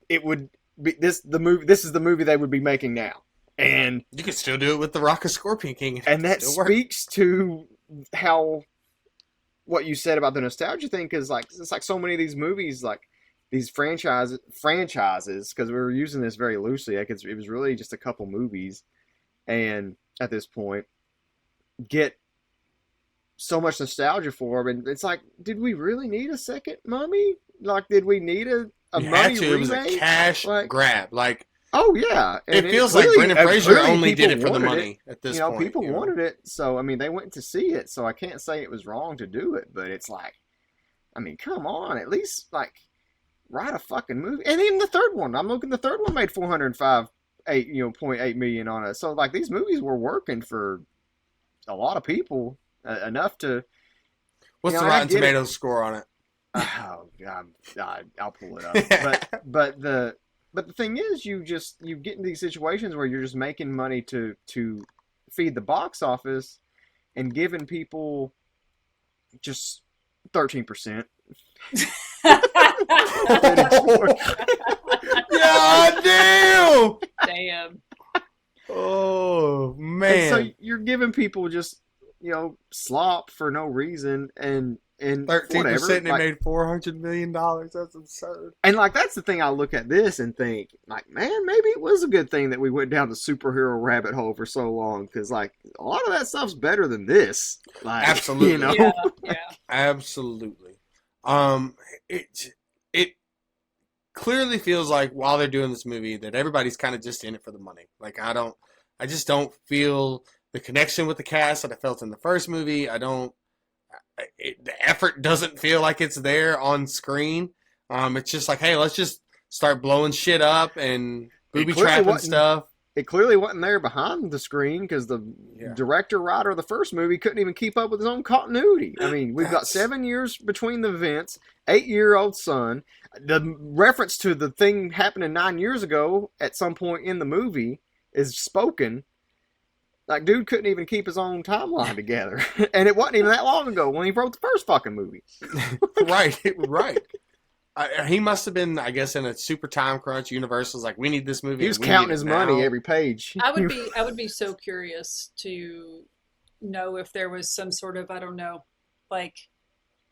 it would be this is the movie they would be making now. And You could still do it with the Rock of Scorpion King. and that Still work. speaks to how what you said about the nostalgia thing, because like, it's like so many of these movies, like these franchises, because we were using this very loosely. Like, it was really just a couple movies, and at this point, get so much nostalgia for them, and it's like, did we really need a second Mummy? Like, did we need a You Mummy had to. It was a remake? cash Like, grab. Like, oh yeah, it and feels like clearly- Brendan Fraser clearly only did it people for the wanted money at this you know, point. people wanted it, so I mean, they went to see it, so I can't say it was wrong to do it, but it's like, I mean, come on, at least like write a fucking movie. And even the third one, I'm looking, the third one made 0.8 million on it. So like, these movies were working for a lot of people, enough to. What's You know, the I Rotten get it. Tomatoes score on it? Oh God, I'll pull it up. But the thing is, you get into these situations where you're just making money to feed the box office and giving people just 13%. God damn! Damn. Oh And man! so you're giving people just slop for no reason and 13% whatever. and it made $400 million. That's absurd. And like that's the thing I look at this and think like, man, maybe it was a good thing that we went down the superhero rabbit hole for so long because like a lot of that stuff's better than this. Like, Absolutely. Yeah. Absolutely. It clearly feels like while they're doing this movie that everybody's kind of just in it for the money. Like I just don't feel the connection with the cast that I felt in the first movie. The effort doesn't feel like it's there on screen. It's just like, hey, let's just start blowing shit up and booby trapping stuff. It clearly wasn't there behind the screen because the director writer of the first movie couldn't even keep up with his own continuity. I mean, we've got 7 years between the events, 8-year-old son. The reference to the thing happening 9 years ago at some point in the movie is spoken. Like, dude couldn't even keep his own timeline together. And it wasn't even that long ago when he wrote the first fucking movie. Right. He must have been, I guess, in a super time crunch. Universal's like, we need this movie. He was counting his money every page. I would be so curious to know if there was some sort of, I don't know, like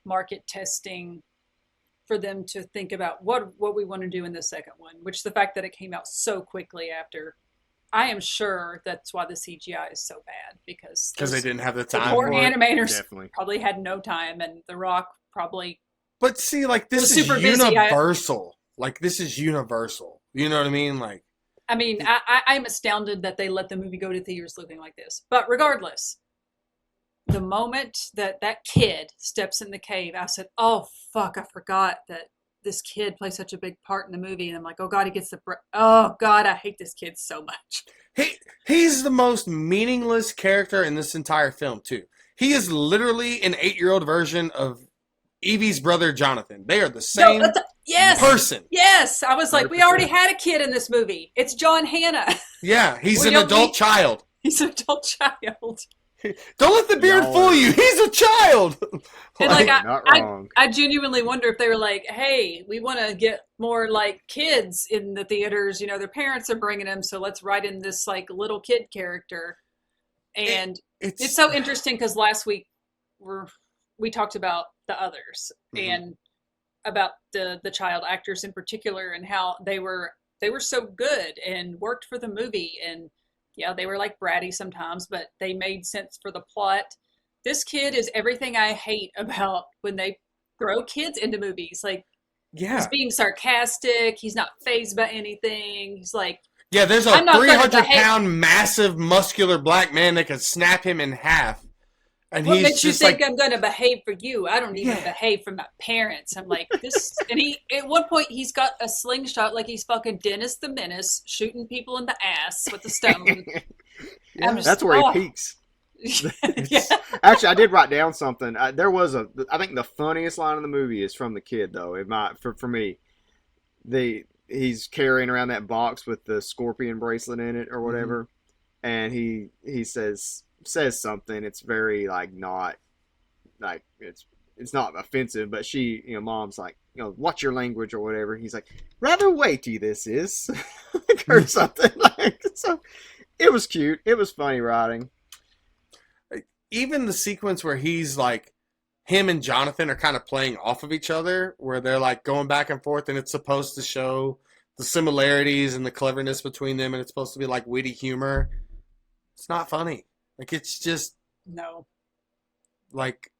market testing for them to think about what we want to do in the second one, which the fact that it came out so quickly after, I am sure that's why the CGI is so bad because they didn't have the time. The poor animators Definitely. probably had no time, and The Rock probably. But see, like this is super busy. universal. Like this is universal. You know what I mean? Like, I mean, I'm astounded that they let the movie go to theaters looking like this. But regardless, the moment that kid steps in the cave, I said, "Oh fuck, I forgot that this kid plays such a big part in the movie." And I'm like, "Oh god, he gets the oh god, I hate this kid so much." He's the most meaningless character in this entire film too. He is literally an 8-year-old version of Evie's brother Jonathan. They are the same person. Yes, I was like, 100%. We already had a kid in this movie. It's John Hanna. Yeah, he's an adult child. He's an adult child. Don't let the beard fool you. He's a child. And not wrong. I genuinely wonder if they were like, hey, we want to get more like kids in the theaters. You know, their parents are bringing them, so let's write in this like little kid character. And it's so interesting because last week we talked about the others and about the child actors in particular and how they were so good and worked for the movie. And yeah, they were like bratty sometimes, but they made sense for the plot. This kid is everything I hate about when they throw kids into movies. Like, he's being sarcastic. He's not fazed by anything. He's like, yeah, there's a 300-pound massive muscular black man that could snap him in half. And what makes you think I'm going to behave for you? I don't even behave for my parents. I'm like, this. And he, at one point, he's got a slingshot like he's fucking Dennis the Menace shooting people in the ass with a stone. That's where he peaks. Actually, I did write down something. I think the funniest line in the movie is from the kid, though. For me, he's carrying around that box with the scorpion bracelet in it or whatever, and he says something. It's very not it's not offensive, but mom's like, what's your language or whatever. He's like, rather weighty this is, or something like. So it was cute. It was funny writing. Even the sequence where he's like, him and Jonathan are kind of playing off of each other, where they're like going back and forth, and it's supposed to show the similarities and the cleverness between them, and it's supposed to be like witty humor. It's not funny. Like, it's just no. Like,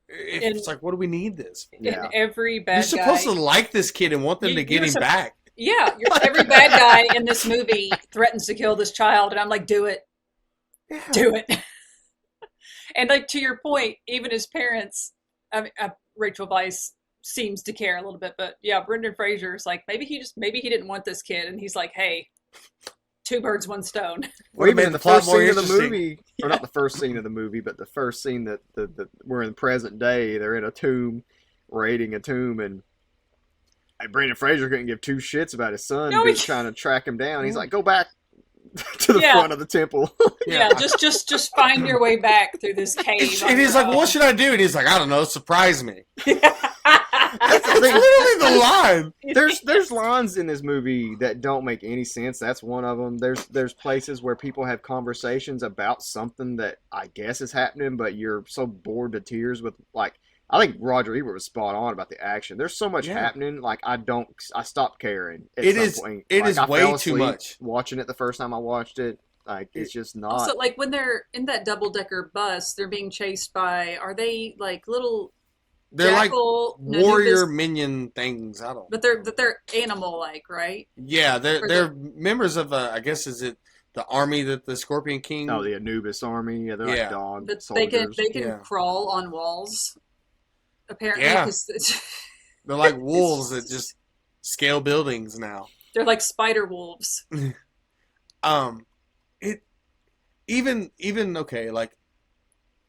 it's like, what do we need this? Yeah. Every bad You're supposed to like this kid and want them to get him back. Yeah, every bad guy in this movie threatens to kill this child, and I'm like, do it. Yeah. Do it. And like, to your point, even his parents, Rachel Weisz seems to care a little bit, but yeah, Brendan Fraser's like, maybe he didn't want this kid, and he's like, hey, 2 birds, 1 stone. Well, even in the first scene of the movie, or not the first scene of the movie, but the first scene that we're in the present day, they're in a tomb raiding a tomb, and Brendan Fraser couldn't give two shits about his son No, trying to track him down. He's like, go back to the Yeah. front of the temple. Yeah, just find your way back through this cave. And he's like, "What should I do?" And he's like, "I don't know. Surprise me." That's the thing. Literally the line. There's lines in this movie that don't make any sense. That's one of them. There's places where people have conversations about something that I guess is happening, but you're so bored to tears with, like, I think Roger Ebert was spot on about the action. There's so much happening, like I stopped caring at some point. It Like, is I way fell too asleep much. watching it the first time I watched it. Like, it's just not. Also, like when they're in that double-decker bus, they're being chased by, are they like little They're jackal, like warrior Nanubis? minion things. I don't. But they're animal-like, right? Yeah, Or they're members of I guess is it the army that the Scorpion King. Oh, the Anubis army. Yeah, they're Yeah. like dog But soldiers. they can Yeah. crawl on walls. Apparently, Yeah. 'cause They're like wolves that just scale buildings now. they're like spider wolves. It even okay. Like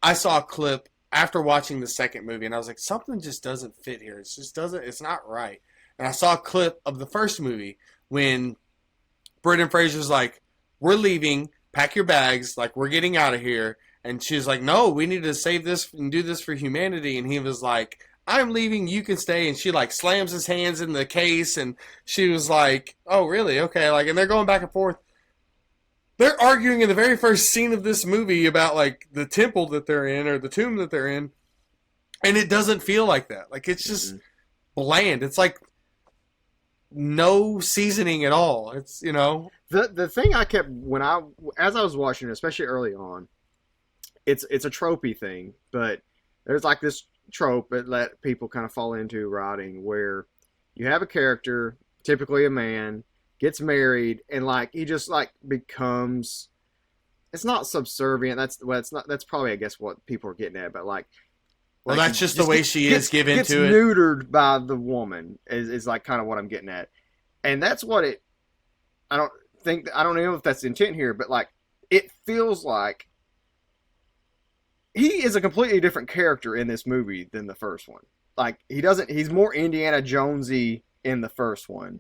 I saw a clip after watching the second movie, and I was like, something just doesn't fit here. It just doesn't. It's not right. And I saw a clip of the first movie when Brendan Fraser's like, "We're leaving. Pack your bags. Like we're getting out of here." And she's like, "No, we need to save this and do this for humanity." And he was like, "I'm leaving. You can stay." And she like slams his hands in the case, and she was like, "Oh, really? Okay." Like, and they're going back and forth. They're arguing in the very first scene of this movie about like the temple that they're in or the tomb that they're in, and it doesn't feel like that. Like it's just bland. It's like no seasoning at all. It's The thing I kept as I was watching it, especially early on, it's a tropey thing, but there's like this trope that let people kind of fall into writing where you have a character, typically a man, gets married, and like he just like becomes. It's not subservient. That's probably I guess what people are getting at, but like. well, Like, that's just the way she is given gets to it. neutered by the woman is like kind of what I'm getting at, and that's what it. I don't know if that's the intent here, but like it feels like he is a completely different character in this movie than the first one. Like he's more Indiana Jonesy in the first one,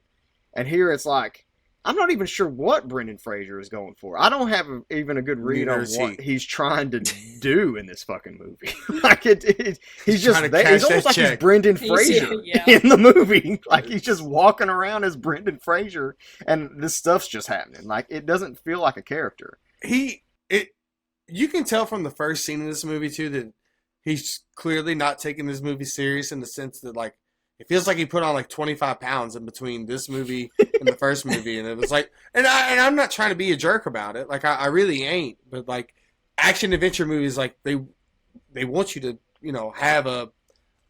and here it's like I'm not even sure what Brendan Fraser is going for. I don't have even a good read Neither on is what he. he's trying to do in this fucking movie. Like he's just trying to there. cash He's almost that like he's check. Brendan He's- Fraser yeah. in the movie. Like he's just walking around as Brendan Fraser, and this stuff's just happening. Like it doesn't feel like a character. You can tell from the first scene of this movie too that he's clearly not taking this movie serious in the sense that like it feels like he put on like 25 pounds in between this movie and the first movie, and it was like, and I'm not trying to be a jerk about it, like I really ain't, but like action adventure movies, like they want you to have a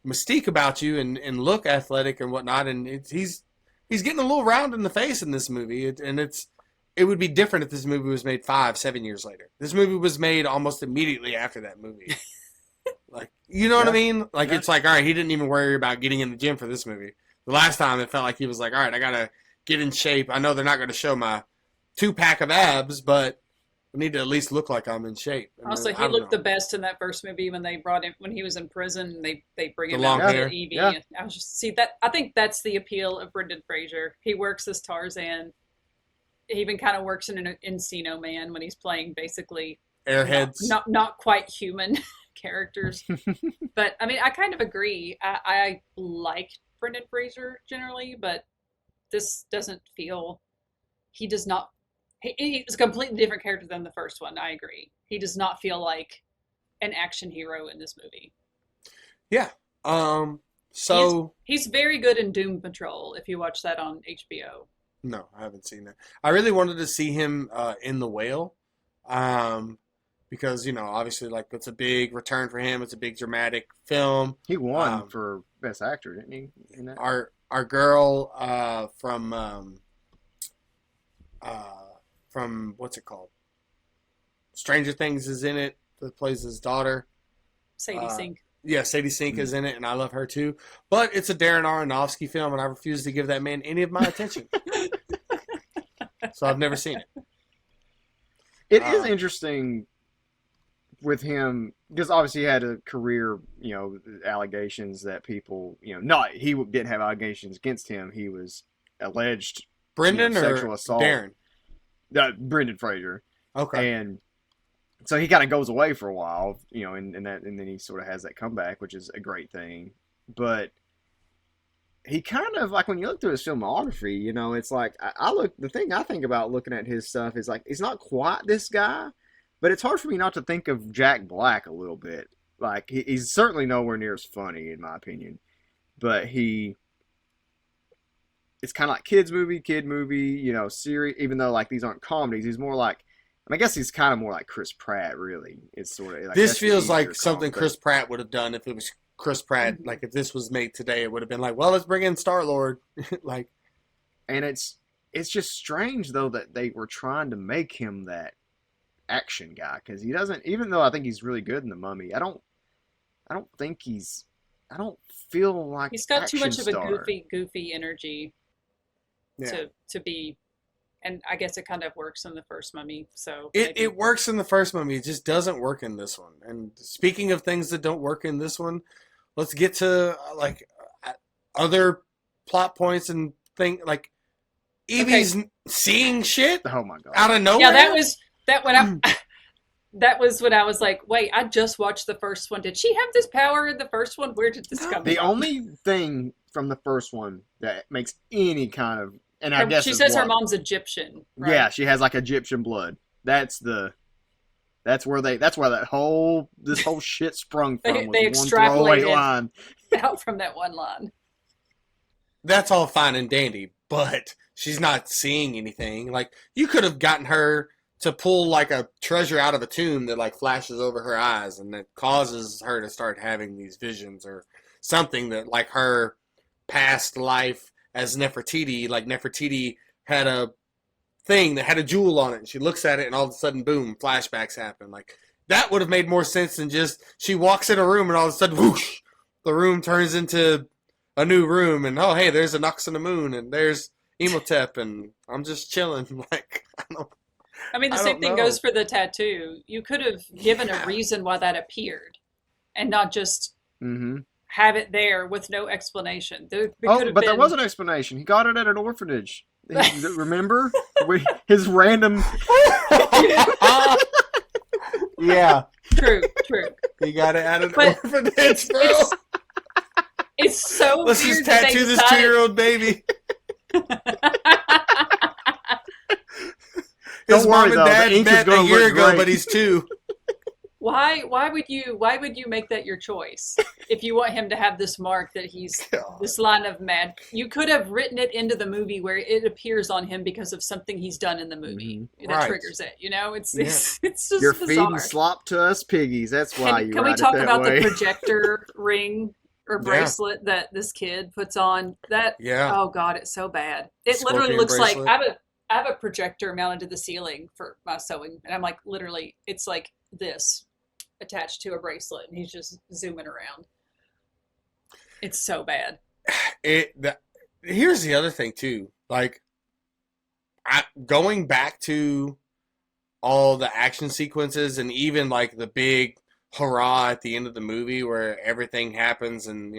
mystique about you and look athletic and whatnot, and he's getting a little round in the face in this movie, it would be different if this movie was made 5-7 years later. This movie was made almost immediately after that movie. Like, you know what I mean? Like, it's like, all right, he didn't even worry about getting in the gym for this movie. The last time, it felt like he was like, all right, I got to get in shape. I know they're not going to show my 2-pack of abs, but I need to at least look like I'm in shape. And Also, I he don't looked know. the best in that first movie when they brought him when he was in prison. They bring The him long out hair. to Evie. Yeah. And I was just that. I think that's the appeal of Brendan Fraser. He works as Tarzan. He even kind of works in an Encino Man when he's playing basically Airheads. not quite human characters. But I mean, I kind of agree. I like Brendan Fraser generally, but this doesn't feel. He does not. He's a completely different character than the first one. I agree. He does not feel like an action hero in this movie. Yeah. So He's very good in Doom Patrol. If you watch that on HBO. no, I haven't seen that. I really wanted to see him in The Whale, because obviously, like it's a big return for him. It's a big dramatic film. He won for best actor, didn't he? In that? Our girl from what's it called? Stranger Things is in it. That plays his daughter. Sadie Sink. Yeah, Sadie Sink is in it, and I love her too. But it's a Darren Aronofsky film, and I refuse to give that man any of my attention. So I've never seen it. It is interesting with him, because obviously he had a career, allegations that people, not he didn't have allegations against him. He was alleged Brendan sexual or assault. Darren? Brendan Fraser. Okay. And so he kind of goes away for a while, and then he sort of has that comeback, which is a great thing. But he kind of, like, when you look through his filmography, it's like the thing I think about looking at his stuff is like he's not quite this guy, but it's hard for me not to think of Jack Black a little bit. Like he's certainly nowhere near as funny in my opinion, but it's kind of like kid movie, series. Even though like these aren't comedies, he's more like. I guess he's kind of more like Chris Pratt, really. It's sort of like this feels like something Chris Pratt would have done if it was Chris Pratt. Like if this was made today, it would have been like, well, let's bring in Star-Lord. Like, and it's just strange though that they were trying to make him that action guy because he doesn't. Even though I think he's really good in The Mummy, I don't feel like he's got too much of a star. goofy energy to be. And I guess it kind of works in the first Mummy, so it works in the first Mummy. It just doesn't work in this one. And speaking of things that don't work in this one, let's get to like other plot points and thing like Evie's seeing shit. Oh my god! Out of nowhere. Yeah, that was when I was like, wait, I just watched the first one. Did she have this power in the first one? Where did this come from? The only thing from the first one that makes any kind of I guess she says her mom's Egyptian. Right? Yeah, she has like Egyptian blood. That's where that whole shit sprung from. They was one throwaway line out from that one line. That's all fine and dandy, but she's not seeing anything. Like you could have gotten her to pull like a treasure out of a tomb that like flashes over her eyes and that causes her to start having these visions or something that like her past life as Nefertiti, like Nefertiti had a thing that had a jewel on it, and she looks at it, and all of a sudden, boom, flashbacks happen. Like that would have made more sense than just she walks in a room, and all of a sudden, whoosh, the room turns into a new room, and oh hey, there's a Nox on the moon, and there's Imhotep, and I'm just chilling. Like I mean, the same thing goes for the tattoo. You could have given a reason why that appeared, and not just. Have it there with no explanation. There was an explanation. He got it at an orphanage. Remember? His random... Yeah. True. He got it at an orphanage, bro. It's so Let's weird just tattoo this 2-year-old baby. His mom and dad met a year ago, but he's 2. Why would you make that your choice if you want him to have this mark that he's this line of mad? You could have written it into the movie where it appears on him because of something he's done in the movie that triggers it. It's just you're bizarre. Feeding slop to us piggies. That's why Can we talk about the projector ring or bracelet that this kid puts on? That oh god, it's so bad. It Scorpion literally looks bracelet. like I have a projector mounted to the ceiling for my sewing, and I'm like literally it's like this. Attached to a bracelet, and he's just zooming around. It's so bad. Here's the other thing too. Like, going back to all the action sequences, and even like the big hurrah at the end of the movie where everything happens, and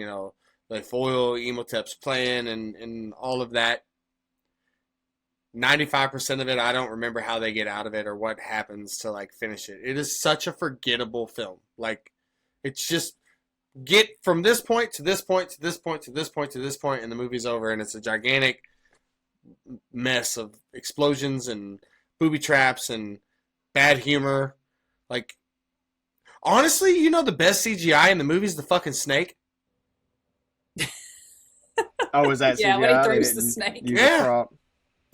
they foil Imhotep's plan and all of that. 95% of it, I don't remember how they get out of it or what happens to like finish it. It is such a forgettable film. Like, it's just get from this point to this point to this point to this point to this point, and the movie's over, and it's a gigantic mess of explosions and booby traps and bad humor. Like, honestly, the best CGI in the movie is the fucking snake. Oh, is that CGI? Yeah, when he throws the snake. Yeah.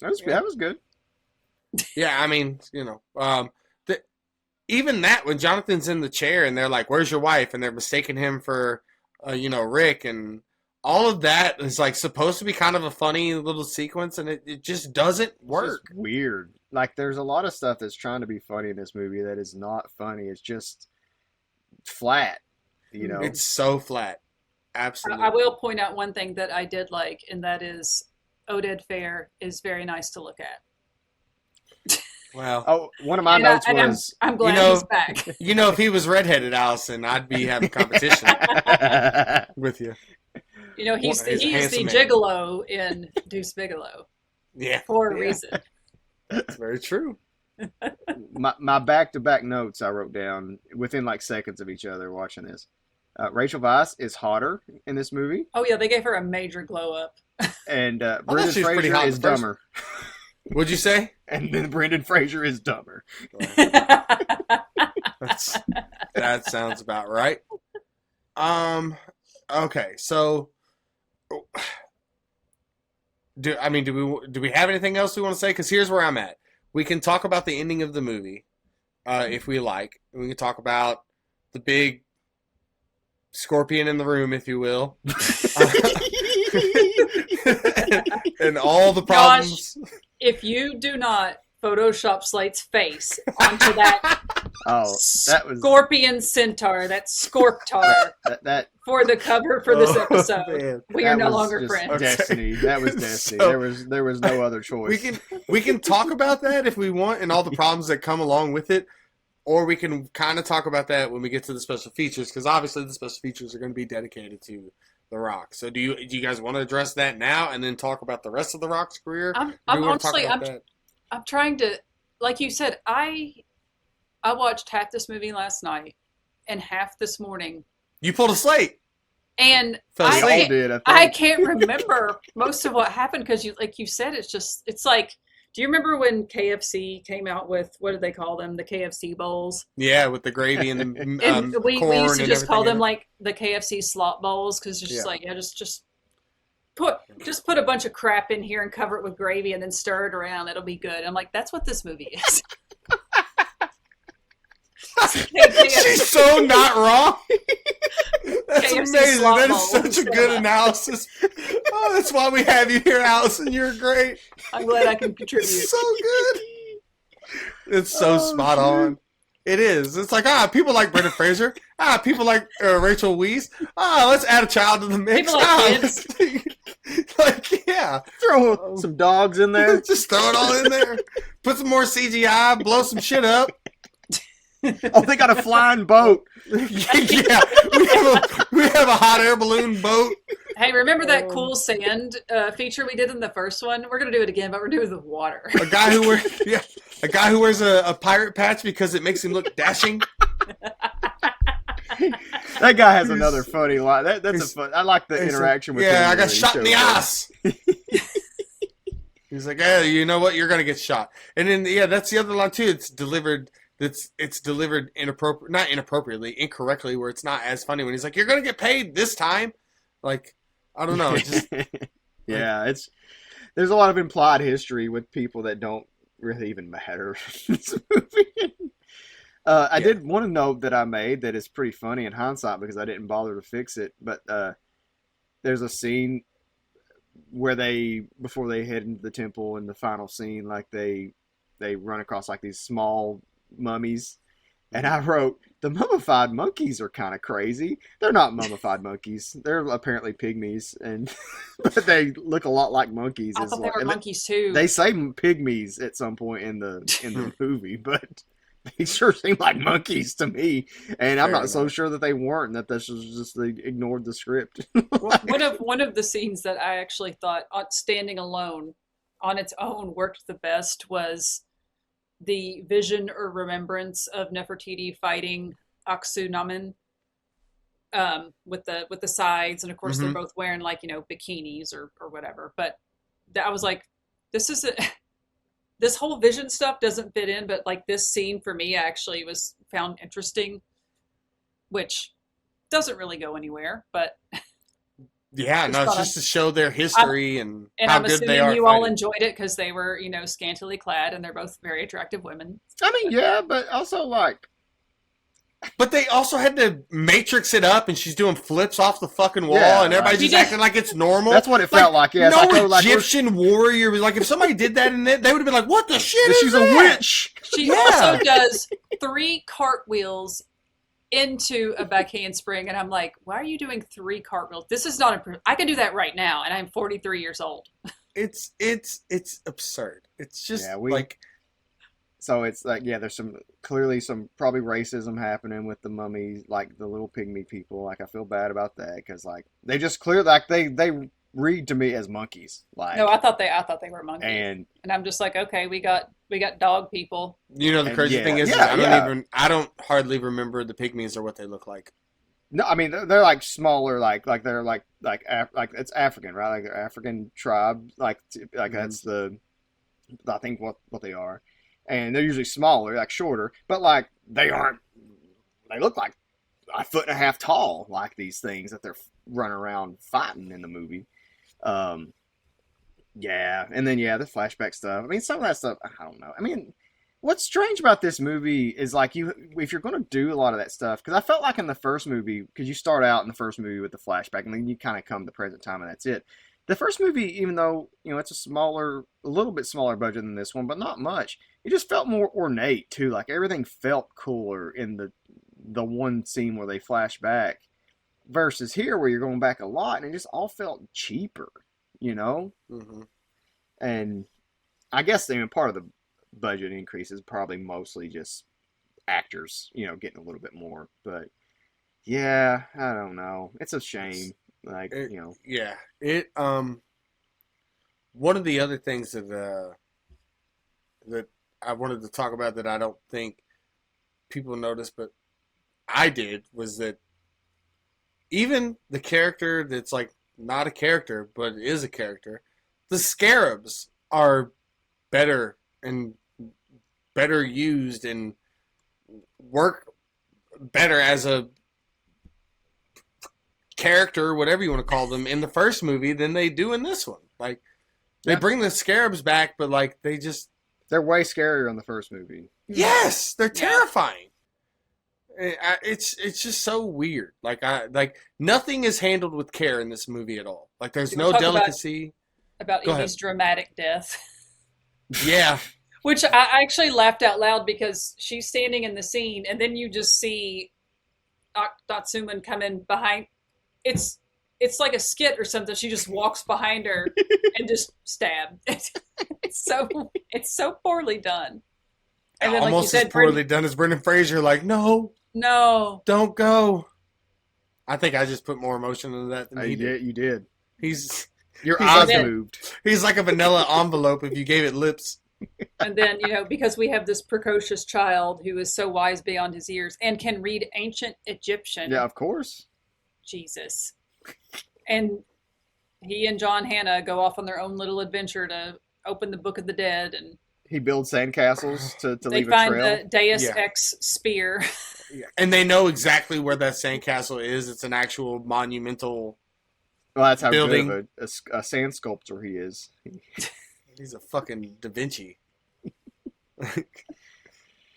That was good. Yeah, I mean, even that when Jonathan's in the chair and they're like, "Where's your wife?" and they're mistaking him for, Rick, and all of that is like supposed to be kind of a funny little sequence, and it just doesn't work. It's weird. Like there's a lot of stuff that's trying to be funny in this movie that is not funny. It's just flat. It's so flat. Absolutely. I will point out one thing that I did like, and that is Oded Fair is very nice to look at. Well, Oh, one of my And, notes I, and I'm, was. I'm glad know- he's back. if he was redheaded, Allison, I'd be having competition with you. He's Well, he's a the handsome man. gigolo in Deuce Bigelow Yeah, for a yeah, reason. That's very true. my back-to-back notes I wrote down within like seconds of each other watching this. Rachel Weisz is hotter in this movie, Oh yeah, they gave her a major glow up. and thought Brendan she was pretty Fraser hot in is the first- dumber. What'd you say? And then Brendan Fraser is dumber. That sounds about right. Okay, so do we have anything else we want to say? Because here's where I'm at. We can talk about the ending of the movie, if we like. We can talk about the big scorpion in the room, if you will, and all the problems. Josh, if you do not Photoshop Slate's face onto that Oh, that was scorpion centaur, that scorptar, that. for the cover for this Oh, episode, man. we are that no was longer just friends. Okay. Destiny. That was destiny. So- there was no other choice. We can talk about that if we want, and all the problems that come along with it, or we can kind of talk about that when we get to the special features, because obviously the special features are going to be dedicated to The Rock. So do you guys want to address that now and then talk about the rest of The Rock's career? I'm Do we want to talk honestly, about that? I'm trying to, like you said, I watched half this movie last night and half this morning, You pulled a slate. and Fell We all asleep. did. I I think. can't remember most of what happened because like you said, it's like, do you remember when KFC came out with, what did they call them? The KFC bowls. Yeah, with the gravy and the And we corn used to and just call everything in them it. like the KFC slot bowls because it's just Yeah. like, yeah, just put a bunch of crap in here and cover it with gravy and then stir it around. It'll be good. I'm like, that's what this movie is. She's so not wrong. That's KFC amazing. slot That is bowl. such a good analysis. Oh, that's why we have you here, Allison. You're great. I'm glad I can contribute. It's so good. It's so spot on. It is. It's like, people like Brendan Fraser. People like Rachel Weisz. Let's add a child to the mix. People like kids. Like, yeah. Throw some dogs in there. Just throw it all in there. Put some more CGI, blow some shit up. Oh, they got a flying boat. Yeah. We have a hot air balloon boat. Hey, remember that cool sand feature we did in the first one? We're gonna do it again, but we're doing it with water. A guy who wears a pirate patch because it makes him look dashing. That guy has another funny line. That's a fun. I like the interaction with him. Yeah, I got when he shot in the shows up. ass. He's like, hey, you know what? You're gonna get shot. And then that's the other line too. It's delivered not inappropriately, incorrectly, where it's not as funny when he's like, you're gonna get paid this time. Like, I don't know. It just Yeah, there's a lot of implied history with people that don't really even matter in this movie. I did want to note that I made that is pretty funny in hindsight because I didn't bother to fix it. But there's a scene where before they head into the temple in the final scene, like they run across like these small mummies. And I wrote, the mummified monkeys are kind of crazy. They're not mummified monkeys. They're apparently pygmies, but they look a lot like monkeys. I thought they were monkeys too. They say pygmies at some point in the movie, but they sure seem like monkeys to me. And I'm not so sure that they weren't. That this was just they ignored the script. One of the scenes that I actually thought standing alone on its own worked the best was the vision or remembrance of Nefertiti fighting Aksunamun with the sides, and of course they're both wearing like bikinis or whatever. But I was like, this whole vision stuff doesn't fit in, but like this scene for me actually found interesting, which doesn't really go anywhere, but. Yeah, no, it's just to show their history and how I'm good assuming they are. you all fighting. enjoyed it because they were, scantily clad, and they're both very attractive women. I mean, yeah, but also like. But they also had to matrix it up, and she's doing flips off the fucking wall, Yeah, and everybody's right. just acting like it's normal. That's what it felt like. Yeah, it's no like, oh, like Egyptian warrior was like, if somebody did that, and they would have been like, "What the shit is she's a that?" witch. She Yeah. also does 3 cartwheels into a back handspring, and I'm like, why are you doing 3 cartwheels? This is not I can do that right now, and I'm 43 years old. It's absurd. It's just Yeah, like So it's like, yeah, there's clearly some probably racism happening with the mummies, like the little pygmy people. Like I feel bad about that because like they just clear like they read to me as monkeys. Like No, I thought they were monkeys, and and I'm just like, okay, we got dog people. You know, the And crazy yeah, thing is yeah, yeah. I don't hardly remember the pygmies or what they look like. no, I mean they're like smaller, like they're like like it's African, right? Like they're African tribe, like that's the I think what they are, and they're usually smaller, like shorter, but like they aren't. They look like a foot and a half tall, like these things that they're running around fighting in the movie. Um, yeah, and then yeah, the flashback stuff. I mean, some of that stuff, I don't know. I mean, what's strange about this movie is like if you're going to do a lot of that stuff, because I felt like in the first movie, because you start out in the first movie with the flashback, and then you kind of come to present time, and that's it. The first movie, even though it's a little bit smaller budget than this one, but not much, it just felt more ornate too. Like everything felt cooler in the one scene where they flash back, versus here where you're going back a lot, and it just all felt cheaper, you know. Mm-hmm. And I guess part of the budget increase is probably mostly just actors, getting a little bit more. But yeah, I don't know. It's a shame. Like, Yeah. It one of the other things that I wanted to talk about that I don't think people noticed, but I did, was that even the character that's like not a character but is a character, the scarabs are better and better used and work better as a character, whatever you want to call them, in the first movie than they do in this one. Like they bring the scarabs back, but like they're way scarier in the first movie. Yes, they're terrifying. It's just so weird. Like nothing is handled with care in this movie at all. Like there's no delicacy. About Evie's dramatic death. Yeah. Which I actually laughed out loud because she's standing in the scene, and then you just see Natsuman come in behind. It's like a skit or something. She just walks behind her and just stab. It's so poorly done. And then, almost as poorly done as Brendan Fraser. Like, no, don't go. I think I just put more emotion into that than he did. You did. Your he's eyes like moved. He's like a vanilla envelope if you gave it lips. And then, because we have this precocious child who is so wise beyond his years and can read ancient Egyptian. Yeah, of course. Jesus. And he and John Hannah go off on their own little adventure to open the Book of the Dead, and he builds sandcastles to leave a trail. They find the Deus Ex spear. Yeah. And they know exactly where that sandcastle is. It's an actual monumental Well, that's how building. Good of a sand sculptor he is. He's a fucking Da Vinci.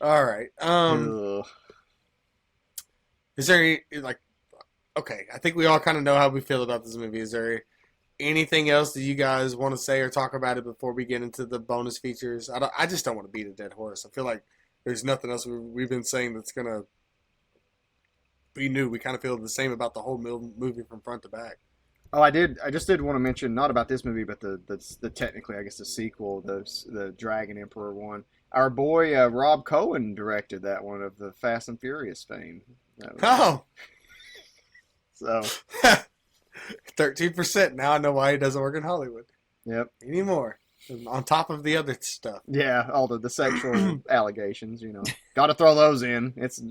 All right. Is there any, okay, I think we all kind of know how we feel about this movie. Is there anything else that you guys want to say or talk about it before we get into the bonus features? I just don't want to beat a dead horse. I feel like there's nothing else we've been saying that's going to be new. We kind of feel the same about the whole movie from front to back. Oh, I just did want to mention, not about this movie, but the technically, I guess, the sequel, the Dragon Emperor one. Our boy Rob Cohen directed that one, of the Fast and Furious fame. So 13%. Now I know why he doesn't work in Hollywood. Yep. Anymore. On top of the other stuff. Yeah, all the sexual allegations, Got to throw those in. It's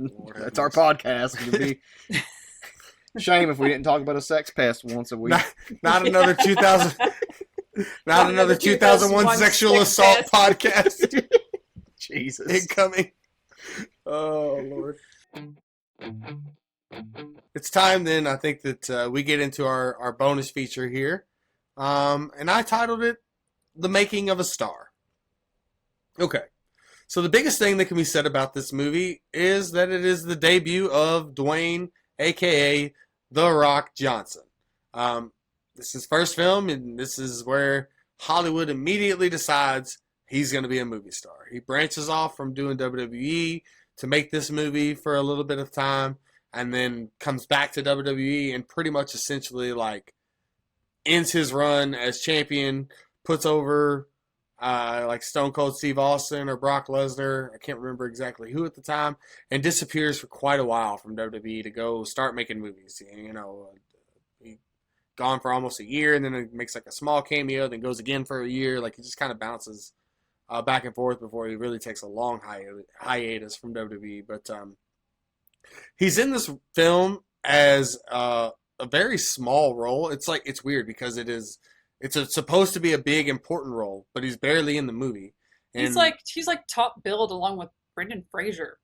our podcast. It'd be shame if we didn't talk about a sex pest once a week. Not another 2000. Not another 2001 sexual assault podcast. Jesus. Incoming. Oh, Lord. It's time then, I think, that we get into our bonus feature here. And I titled it The Making of a Star. Okay. So the biggest thing that can be said about this movie is that it is the debut of Dwayne, a.k.a. The Rock Johnson. This is his first film, and this is where Hollywood immediately decides he's going to be a movie star. He branches off from doing WWE to make this movie for a little bit of time, and then comes back to WWE and pretty much essentially ends his run as champion, puts over like Stone Cold Steve Austin or Brock Lesnar. I can't remember exactly who at the time, and disappears for quite a while from WWE to go start making movies. He gone for almost a year, and then it makes like a small cameo, then goes again for a year. Like he just kind of bounces back and forth before he really takes a long hiatus from WWE. But he's in this film as a very small role. It's weird because supposed to be a big important role, but he's barely in the movie. And he's like top billed along with Brendan Fraser.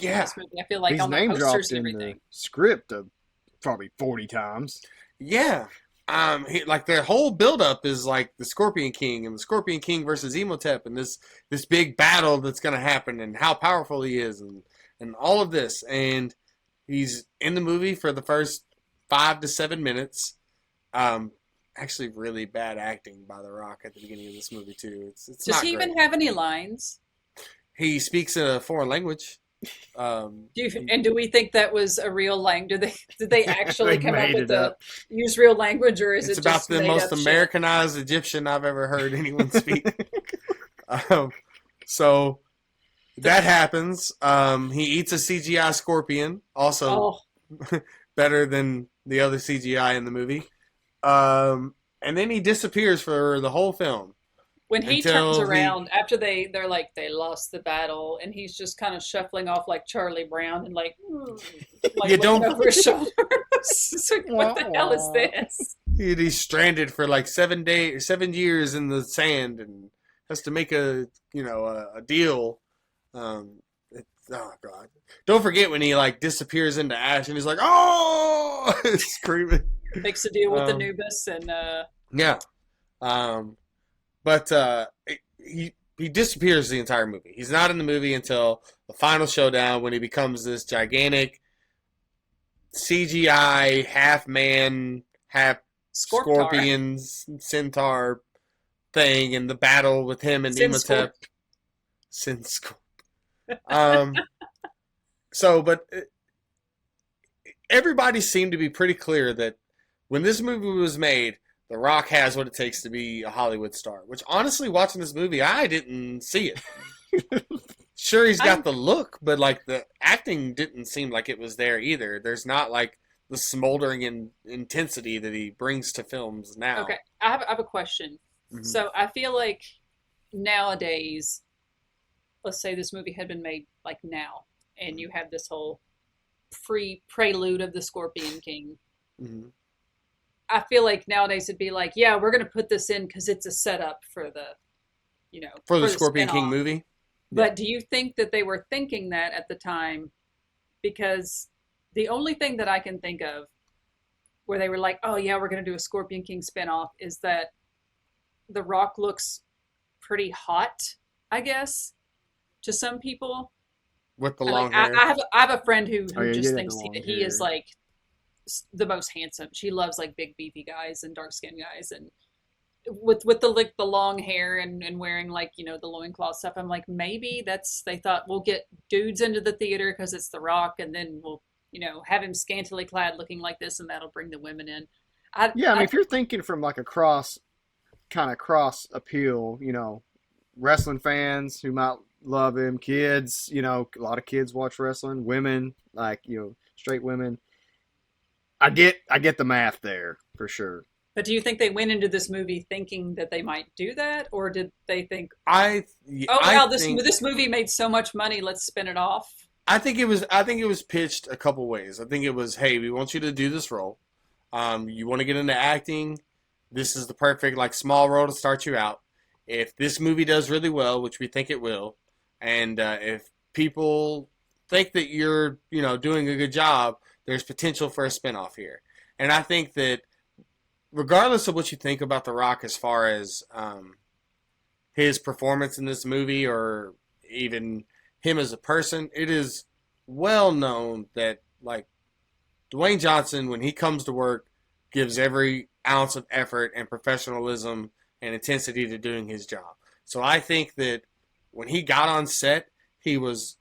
Yeah, I feel like He's on the name posters dropped and in the everything. script probably 40 times. yeah. Like their whole buildup is like the Scorpion King and the Scorpion King versus Emotep and this big battle that's gonna happen and how powerful he is and all of this. And he's in the movie for the first 5 to 7 minutes. Actually, really bad acting by The Rock at the beginning of this movie too. It's Does not he great. even have any lines? He speaks a foreign language. Do we think that was a real language? Did they actually They come up made with it the up. use real language, or is It's it about just the made most up shit? Americanized Egyptian I've ever heard anyone speak. So that happens. He eats a CGI scorpion, also Oh, better than the other CGI in the movie. And then he disappears for the whole film. when he Until turns he- around after they're like they lost the battle, and he's just kind of shuffling off like Charlie Brown and like You looking don't- over his shoulder. It's like, what the hell is this? He's stranded for like 7 years in the sand and has to make a deal. Oh god! Don't forget when he like disappears into ash and he's like, oh, screaming. Makes a deal with Um, Anubis and Yeah. But he disappears the entire movie. He's not in the movie until the final showdown when he becomes this gigantic CGI half man, half Scorptar. scorpion centaur thing in the battle with him and Imhotep. Sinscorp. But everybody seemed to be pretty clear that when this movie was made, The Rock has what it takes to be a Hollywood star. Which, honestly, watching this movie, I didn't see it. Sure, he's got the look, but like the acting didn't seem like it was there either. There's not like the smoldering intensity that he brings to films now. Okay, I have a question. Mhm. So I feel like nowadays, let's say this movie had been made like now, and you have this whole prelude of the Scorpion King. Mhm. I feel like nowadays it'd be like, yeah, we're going to put this in because it's a setup for the, For the Scorpion King spin-off. movie? But do you think that they were thinking that at the time? Because the only thing that I can think of where they were like, oh yeah, we're going to do a Scorpion King spinoff is that The Rock looks pretty hot, I guess, to some people. With the I long mean, hair? I have a friend who Oh, yeah, just you thinks have the long he is hair. like the most handsome. She loves like big beefy guys and dark skinned guys, and with the long hair and wearing like the loincloth stuff. I'm like, maybe they thought we'll get dudes into the theater because it's The Rock, and then we'll have him scantily clad looking like this, and that'll bring the women in. Yeah, I mean, if you're thinking from like a cross appeal, wrestling fans who might love him, kids, a lot of kids watch wrestling, women, like, straight women. I get the math there for sure. But do you think they went into this movie thinking that they might do that, or did they think, this movie made so much money, let's spin it off? I think it was pitched a couple ways. I think it was, hey, we want you to do this role. You want to get into acting. This is the perfect like small role to start you out. If this movie does really well, which we think it will, and if people think that you're doing a good job, there's potential for a spinoff here. And I think that regardless of what you think about The Rock as far as his performance in this movie or even him as a person, it is well known that like Dwayne Johnson, when he comes to work, gives every ounce of effort and professionalism and intensity to doing his job. So I think that when he got on set, he was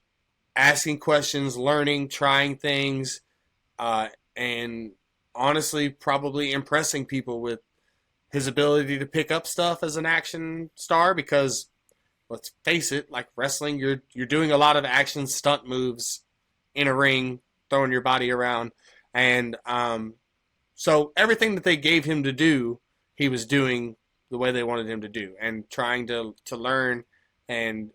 asking questions, learning, trying things, and honestly probably impressing people with his ability to pick up stuff as an action star because let's face it, like wrestling, you're doing a lot of action stunt moves in a ring, throwing your body around, and so everything that they gave him to do, he was doing the way they wanted him to do, and trying to learn and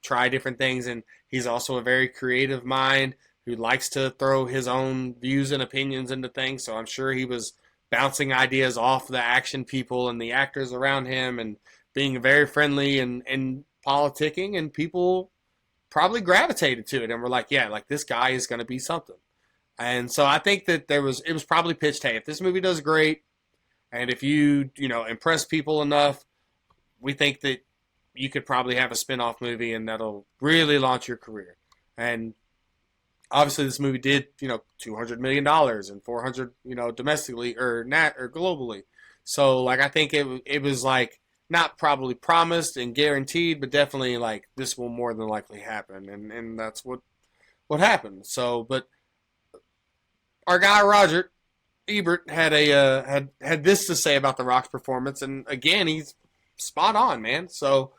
try different things. And he's also a very creative mind who likes to throw his own views and opinions into things. So I'm sure he was bouncing ideas off the action people and the actors around him, and being very friendly and politicking, and people probably gravitated to it and were like, yeah, like this guy is going to be something. And so I think that it was probably pitched, hey, if this movie does great, and if you impress people enough, we think that you could probably have a spin-off movie and that'll really launch your career. And obviously this movie did, $200 million and 400, domestically or globally. So like I think it was like not probably promised and guaranteed, but definitely like this will more than likely happen, and that's what happened. So, but our guy Roger Ebert had had this to say about The Rock's performance, and again he's spot on, man. So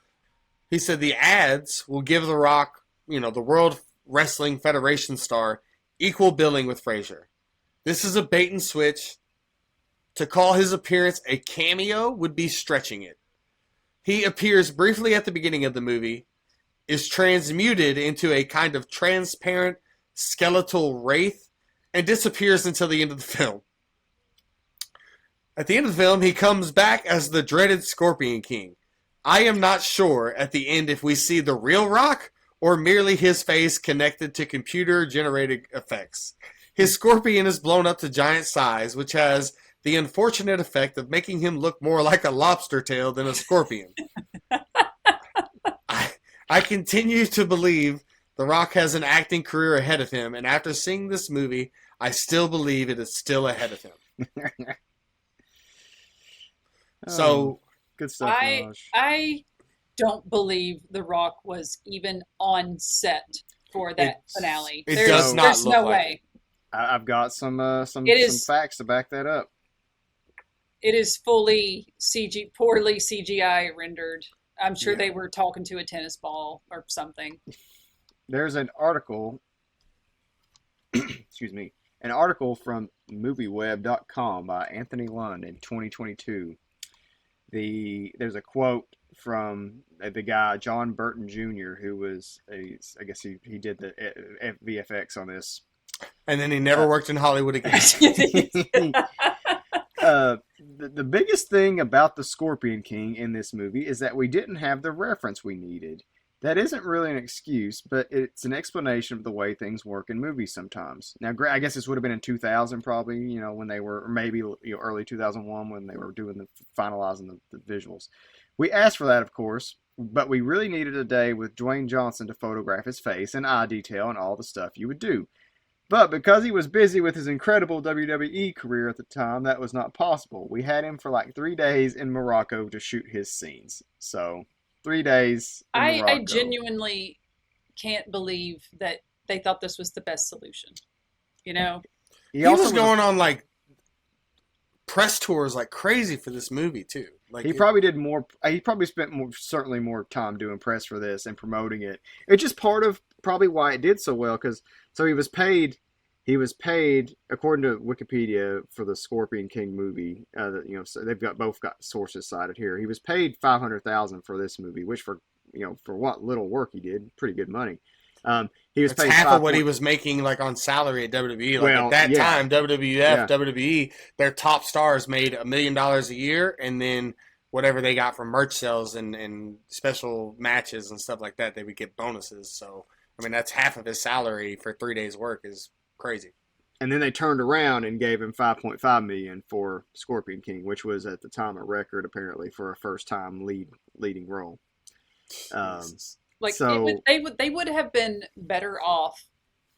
he said the ads will give The Rock, the World Wrestling Federation star, equal billing with Frazier. This is a bait and switch. To call his appearance a cameo would be stretching it. He appears briefly at the beginning of the movie, is transmuted into a kind of transparent skeletal wraith, and disappears until the end of the film. At the end of the film, he comes back as the dreaded Scorpion King. I am not sure at the end if we see the real Rock or merely his face connected to computer-generated effects. His scorpion is blown up to giant size, which has the unfortunate effect of making him look more like a lobster tail than a scorpion. I continue to believe The Rock has an acting career ahead of him, and after seeing this movie, I still believe it is still ahead of him. So, good stuff, Raj. I don't believe The Rock was even on set for that finale. Does not there's look no like way. I've got some facts to back that up. It is fully poorly CGI rendered. I'm sure they were talking to a tennis ball or something. There's an article, excuse me, an article from movieweb.com by Anthony Lund in 2022. There's a quote from the guy John Burton Jr., who was I guess he did the VFX on this, and then he never worked in Hollywood again. The biggest thing about the Scorpion King in this movie is that we didn't have the reference we needed. That isn't really an excuse, but it's an explanation of the way things work in movies sometimes. Now, I guess this would have been in 2000 probably, when they were, or maybe early 2001 when they were doing finalizing the visuals. We asked for that, of course, but we really needed a day with Dwayne Johnson to photograph his face and eye detail and all the stuff you would do. But because he was busy with his incredible WWE career at the time, that was not possible. We had him for like 3 days in Morocco to shoot his scenes. So 3 days in Morocco. I genuinely can't believe that they thought this was the best solution. He was going on like press tours like crazy for this movie too. Like he probably did more. He probably spent certainly more time doing press for this and promoting it. It's just part of probably why it did so well. So he was paid. He was paid according to Wikipedia for the Scorpion King movie. So they've both got sources cited here. He was paid $500,000 for this movie, which for what little work he did, pretty good money. He was That's paid half of what he was making like on salary at WWE. Like at that time, WWF, WWE, their top stars made $1 million a year, and then whatever they got from merch sales and special matches and stuff like that, they would get bonuses. So I mean, that's half of his salary for 3 days' work is crazy. And then they turned around and gave him $5.5 million for Scorpion King, which was at the time a record apparently for a first-time leading role. They would have been better off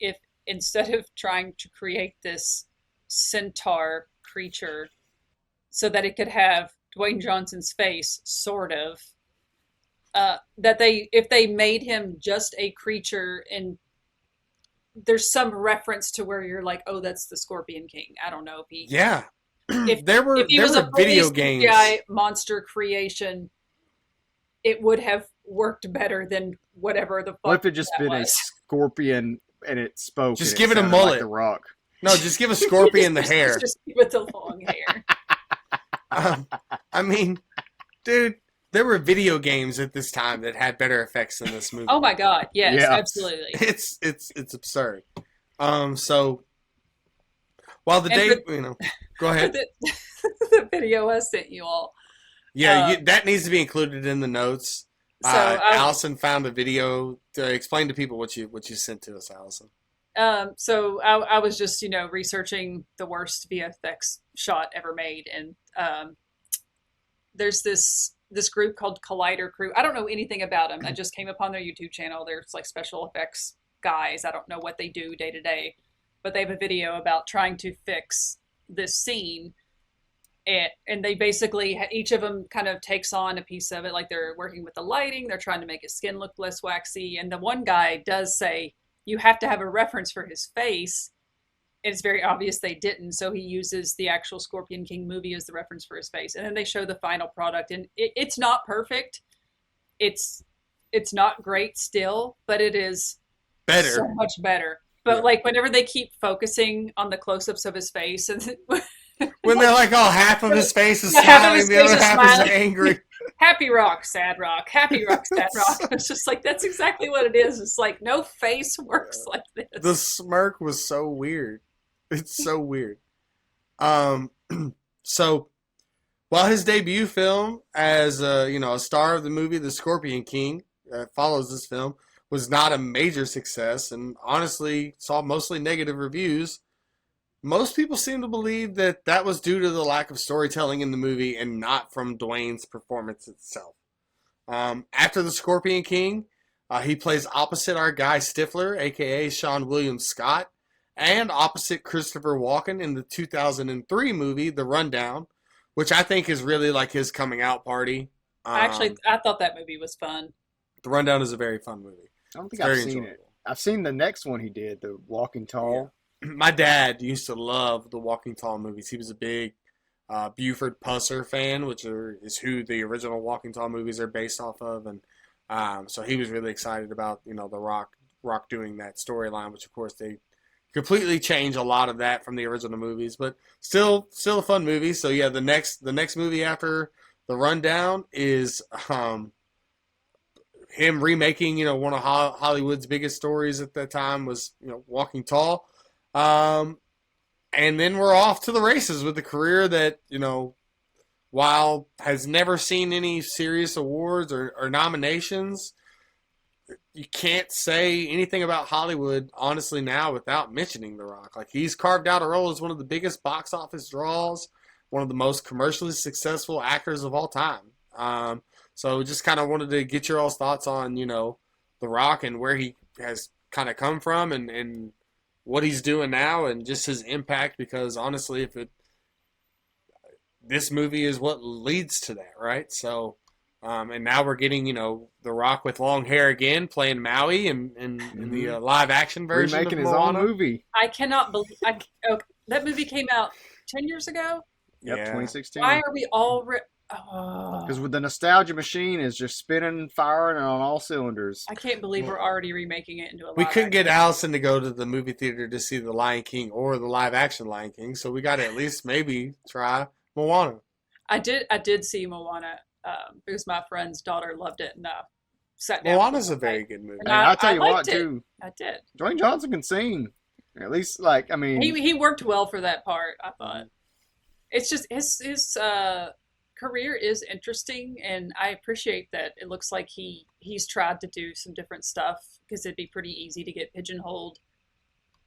if instead of trying to create this centaur creature so that it could have Dwayne Johnson's face, sort of, if they made him just a creature and there's some reference to where you're like, oh, that's the Scorpion King. I don't know if he. Yeah. If there were he was a video fully games. CGI monster creation, it would have worked better than whatever the fuck What if it just that been a was. scorpion and it spoke? Just and give it a sounded like mullet. The Rock. No, just give a scorpion the hair. Just with the long hair. I mean, dude, there were video games at this time that had better effects than this movie. Oh my god, yes, Yeah. absolutely. It's absurd. So while the And day, go ahead. The video I sent you all. Yeah, that needs to be included in the notes. So Allison found a video to explain to people what you sent to us, Allison. So I was just, researching the worst VFX shot ever made, and there's this group called Collider Crew. I don't know anything about them. I just came upon their YouTube channel. There's like special effects guys. I don't know what they do day to day, but they have a video about trying to fix this scene. And they basically, each of them kind of takes on a piece of it. Like they're working with the lighting. They're trying to make his skin look less waxy. And the one guy does say, you have to have a reference for his face. It's very obvious they didn't. So he uses the actual Scorpion King movie as the reference for his face. And then they show the final product. And it's not perfect. It's not great still, but it is Better. so much better. But like whenever they keep focusing on the close-ups of his face and when they're like, oh, half of his face is Half of smiling, his the face other is half smiling. is angry. happy rock, sad rock, happy rock, sad rock. It's just like, that's exactly what it is. It's like, no face works like this. The smirk was so weird. It's so weird. So while his debut film as a star of the movie The Scorpion King follows this film was not a major success and honestly saw mostly negative reviews, most people seem to believe that was due to the lack of storytelling in the movie and not from Dwayne's performance itself. After The Scorpion King, he plays opposite our guy Stifler, a.k.a. Sean William Scott, and opposite Christopher Walken in the 2003 movie The Rundown, which I think is really like his coming out party. I thought that movie was fun. The Rundown is a very fun movie. I don't think It's I've very seen enjoyable. it. I've seen the next one he did, the Walking Tall. My dad used to love the Walking Tall movies. He was a big Buford Pusser fan, which is who the original Walking Tall movies are based off of, and so he was really excited about the Rock doing that storyline, which of course they completely change a lot of that from the original movies, but still a fun movie. So yeah, the next movie after The Rundown is him remaking one of Hollywood's biggest stories at that time was Walking Tall. And then we're off to the races with a career that, while has never seen any serious awards or nominations, you can't say anything about Hollywood, honestly, now without mentioning The Rock. Like, he's carved out a role as one of the biggest box office draws, one of the most commercially successful actors of all time. So just kind of wanted to get your all's thoughts on, The Rock and where he has kind of come from and what he's doing now and just his impact, because honestly, this movie is what leads to that, right? So, and now we're getting, The Rock with long hair again, playing Maui in the live action version Remaking of his Moana. own movie. I cannot believe that movie came out 10 years ago. Yep, Yeah. 2016. Why are we all Because with the nostalgia machine is just spinning, firing on all cylinders. I can't believe we're already remaking it into a live We couldn't get action. Allison to go to the movie theater to see The Lion King or the live action Lion King, so we got to at least maybe try Moana. I did see Moana because my friend's daughter loved it and sat down. Moana's a very good movie. And And I'll tell you what, liked it. too. I did. Dwayne Johnson can sing. At least, He worked well for that part, I thought. It's just his career is interesting, and I appreciate that it looks like he's tried to do some different stuff, because it'd be pretty easy to get pigeonholed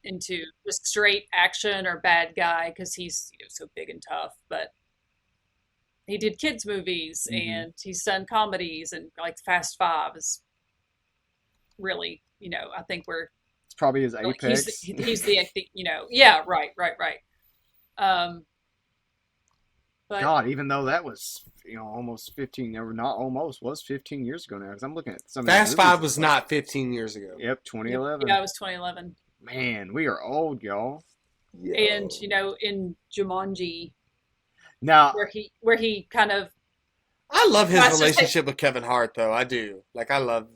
into just straight action or bad guy because he's so big and tough. But he did kids movies and he's done comedies, and like Fast Five is really, I think it's probably his like, apex. he's the yeah, right. But God, even though that was, almost 15, or not almost, was 15 years ago now. Because I'm looking at some of Fast the movies. Five was not 15 years ago. Yep, 2011. yeah, it was 2011. Man, we are old, y'all. And in Jumanji, Now, where he kind of I love his tries to take. relationship with Kevin Hart, though. I do. Like, I love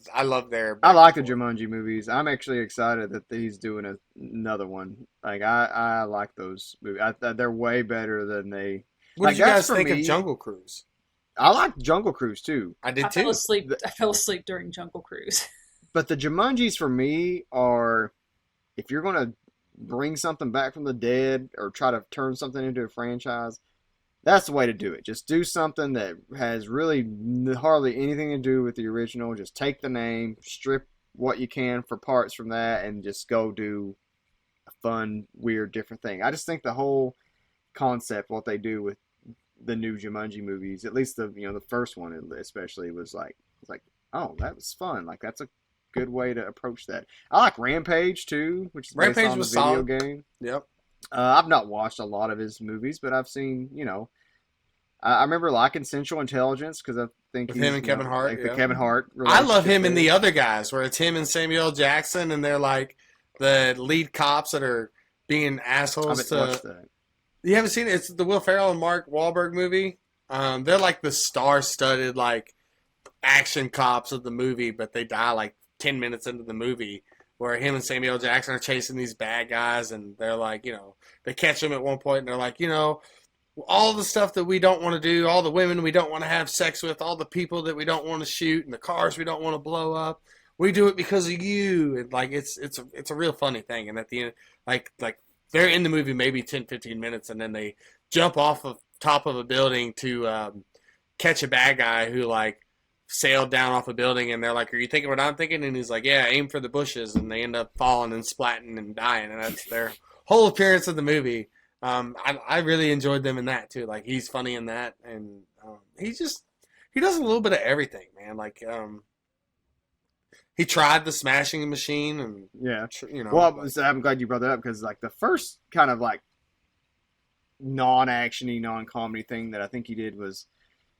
their I back like and the forth. Jumanji movies. I'm actually excited that he's doing another one. Like I like those movies. They're way better than they. What Like did you that's guys for think of me. Jungle Cruise? I like Jungle Cruise too. I did I fell too. asleep. The- I fell asleep during Jungle Cruise. But the Jumanjis for me are, if you're gonna bring something back from the dead or try to turn something into a franchise, that's the way to do it. Just do something that has really hardly anything to do with the original. Just take the name, strip what you can for parts from that, and just go do a fun, weird, different thing. I just think the whole concept, what they do with the new Jumanji movies, at least the first one especially, was like, oh, that was fun. Like that's a good way to approach that. I like Rampage too, which is based Rampage on the was video solid. game. Yep. I've not watched a lot of his movies, but I've seen, I remember liking Central Intelligence because I think With he's, him and Kevin Hart, like the yeah. Kevin Hart I love relationship him and there. the other guys, where it's him and Samuel L. Jackson, and they're like the lead cops that are being I assholes haven't watched to. that. You haven't seen it? It's the Will Ferrell and Mark Wahlberg movie. They're like the star-studded like action cops of the movie, but they die like 10 minutes into the movie, where him and Samuel L. Jackson are chasing these bad guys, and they're like, they catch them at one point, and they're like, all the stuff that we don't want to do, all the women we don't want to have sex with, all the people that we don't want to shoot, and the cars we don't want to blow up, we do it because of you. And like it's a real funny thing. And at the end, like they're in the movie maybe 10-15 minutes, and then they jump off of top of a building to catch a bad guy who like sailed down off a building, and they're like, "Are you thinking what I'm thinking?" And he's like, "Yeah, aim for the bushes," and they end up falling and splatting and dying, and that's their whole appearance of the movie. I really enjoyed them in that too. Like he's funny in that, and he does a little bit of everything, man. Like he tried the smashing machine, and Yeah. you know, Well, so I'm glad you brought that up because like the first kind of like non-actiony, non-comedy thing that I think he did was,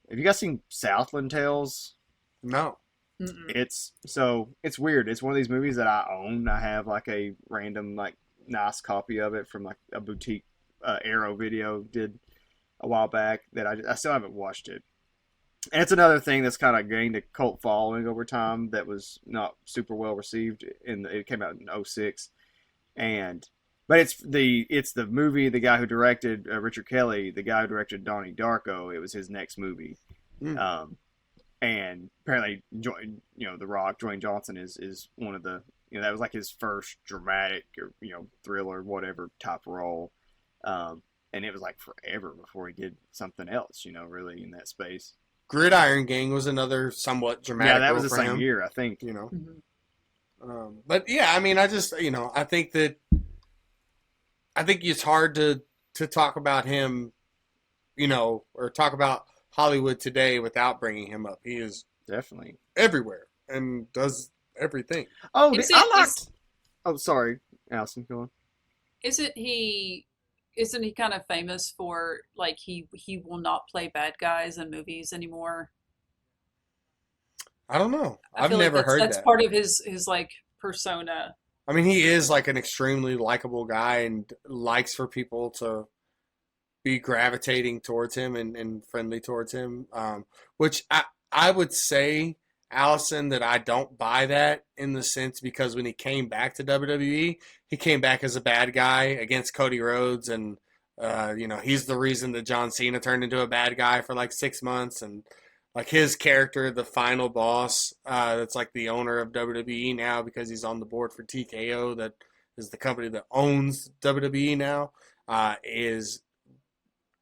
have you guys seen Southland Tales? no, Mm-mm. It's weird. It's one of these movies that I own. I have like a random like nice copy of it from like a boutique Arrow video did a while back that I still haven't watched it. And it's another thing that's kind of gained a cult following over time that was not super well received. It came out in '06, but it's the movie, the guy who directed Richard Kelly, the guy who directed Donnie Darko. It was his next movie. Mm. And apparently, The Rock, Dwayne Johnson is one of the, that was like his first dramatic or thriller whatever type role, and it was like forever before he did something else, really in that space. Gridiron Gang was another somewhat dramatic. Yeah, that was role the for same him, year, I think. Mm-hmm. But yeah, I mean, I just I think it's hard to talk about him, or talk about Hollywood today without bringing him up. He is Definitely everywhere and does everything. Oh, Is I it- liked. is- Oh, sorry, Allison, go on. Isn't he kind of famous for like he will not play bad guys in movies anymore? I don't know. I I've feel like never heard that's that. part of his like persona. I mean, he is like an extremely likable guy and likes for people to be gravitating towards him and friendly towards him. Which I would say, Allison, that I don't buy that in the sense because when he came back to WWE, he came back as a bad guy against Cody Rhodes, and he's the reason that John Cena turned into a bad guy for like 6 months, and like his character, the final boss, that's like the owner of WWE now because he's on the board for TKO, that is the company that owns WWE now, is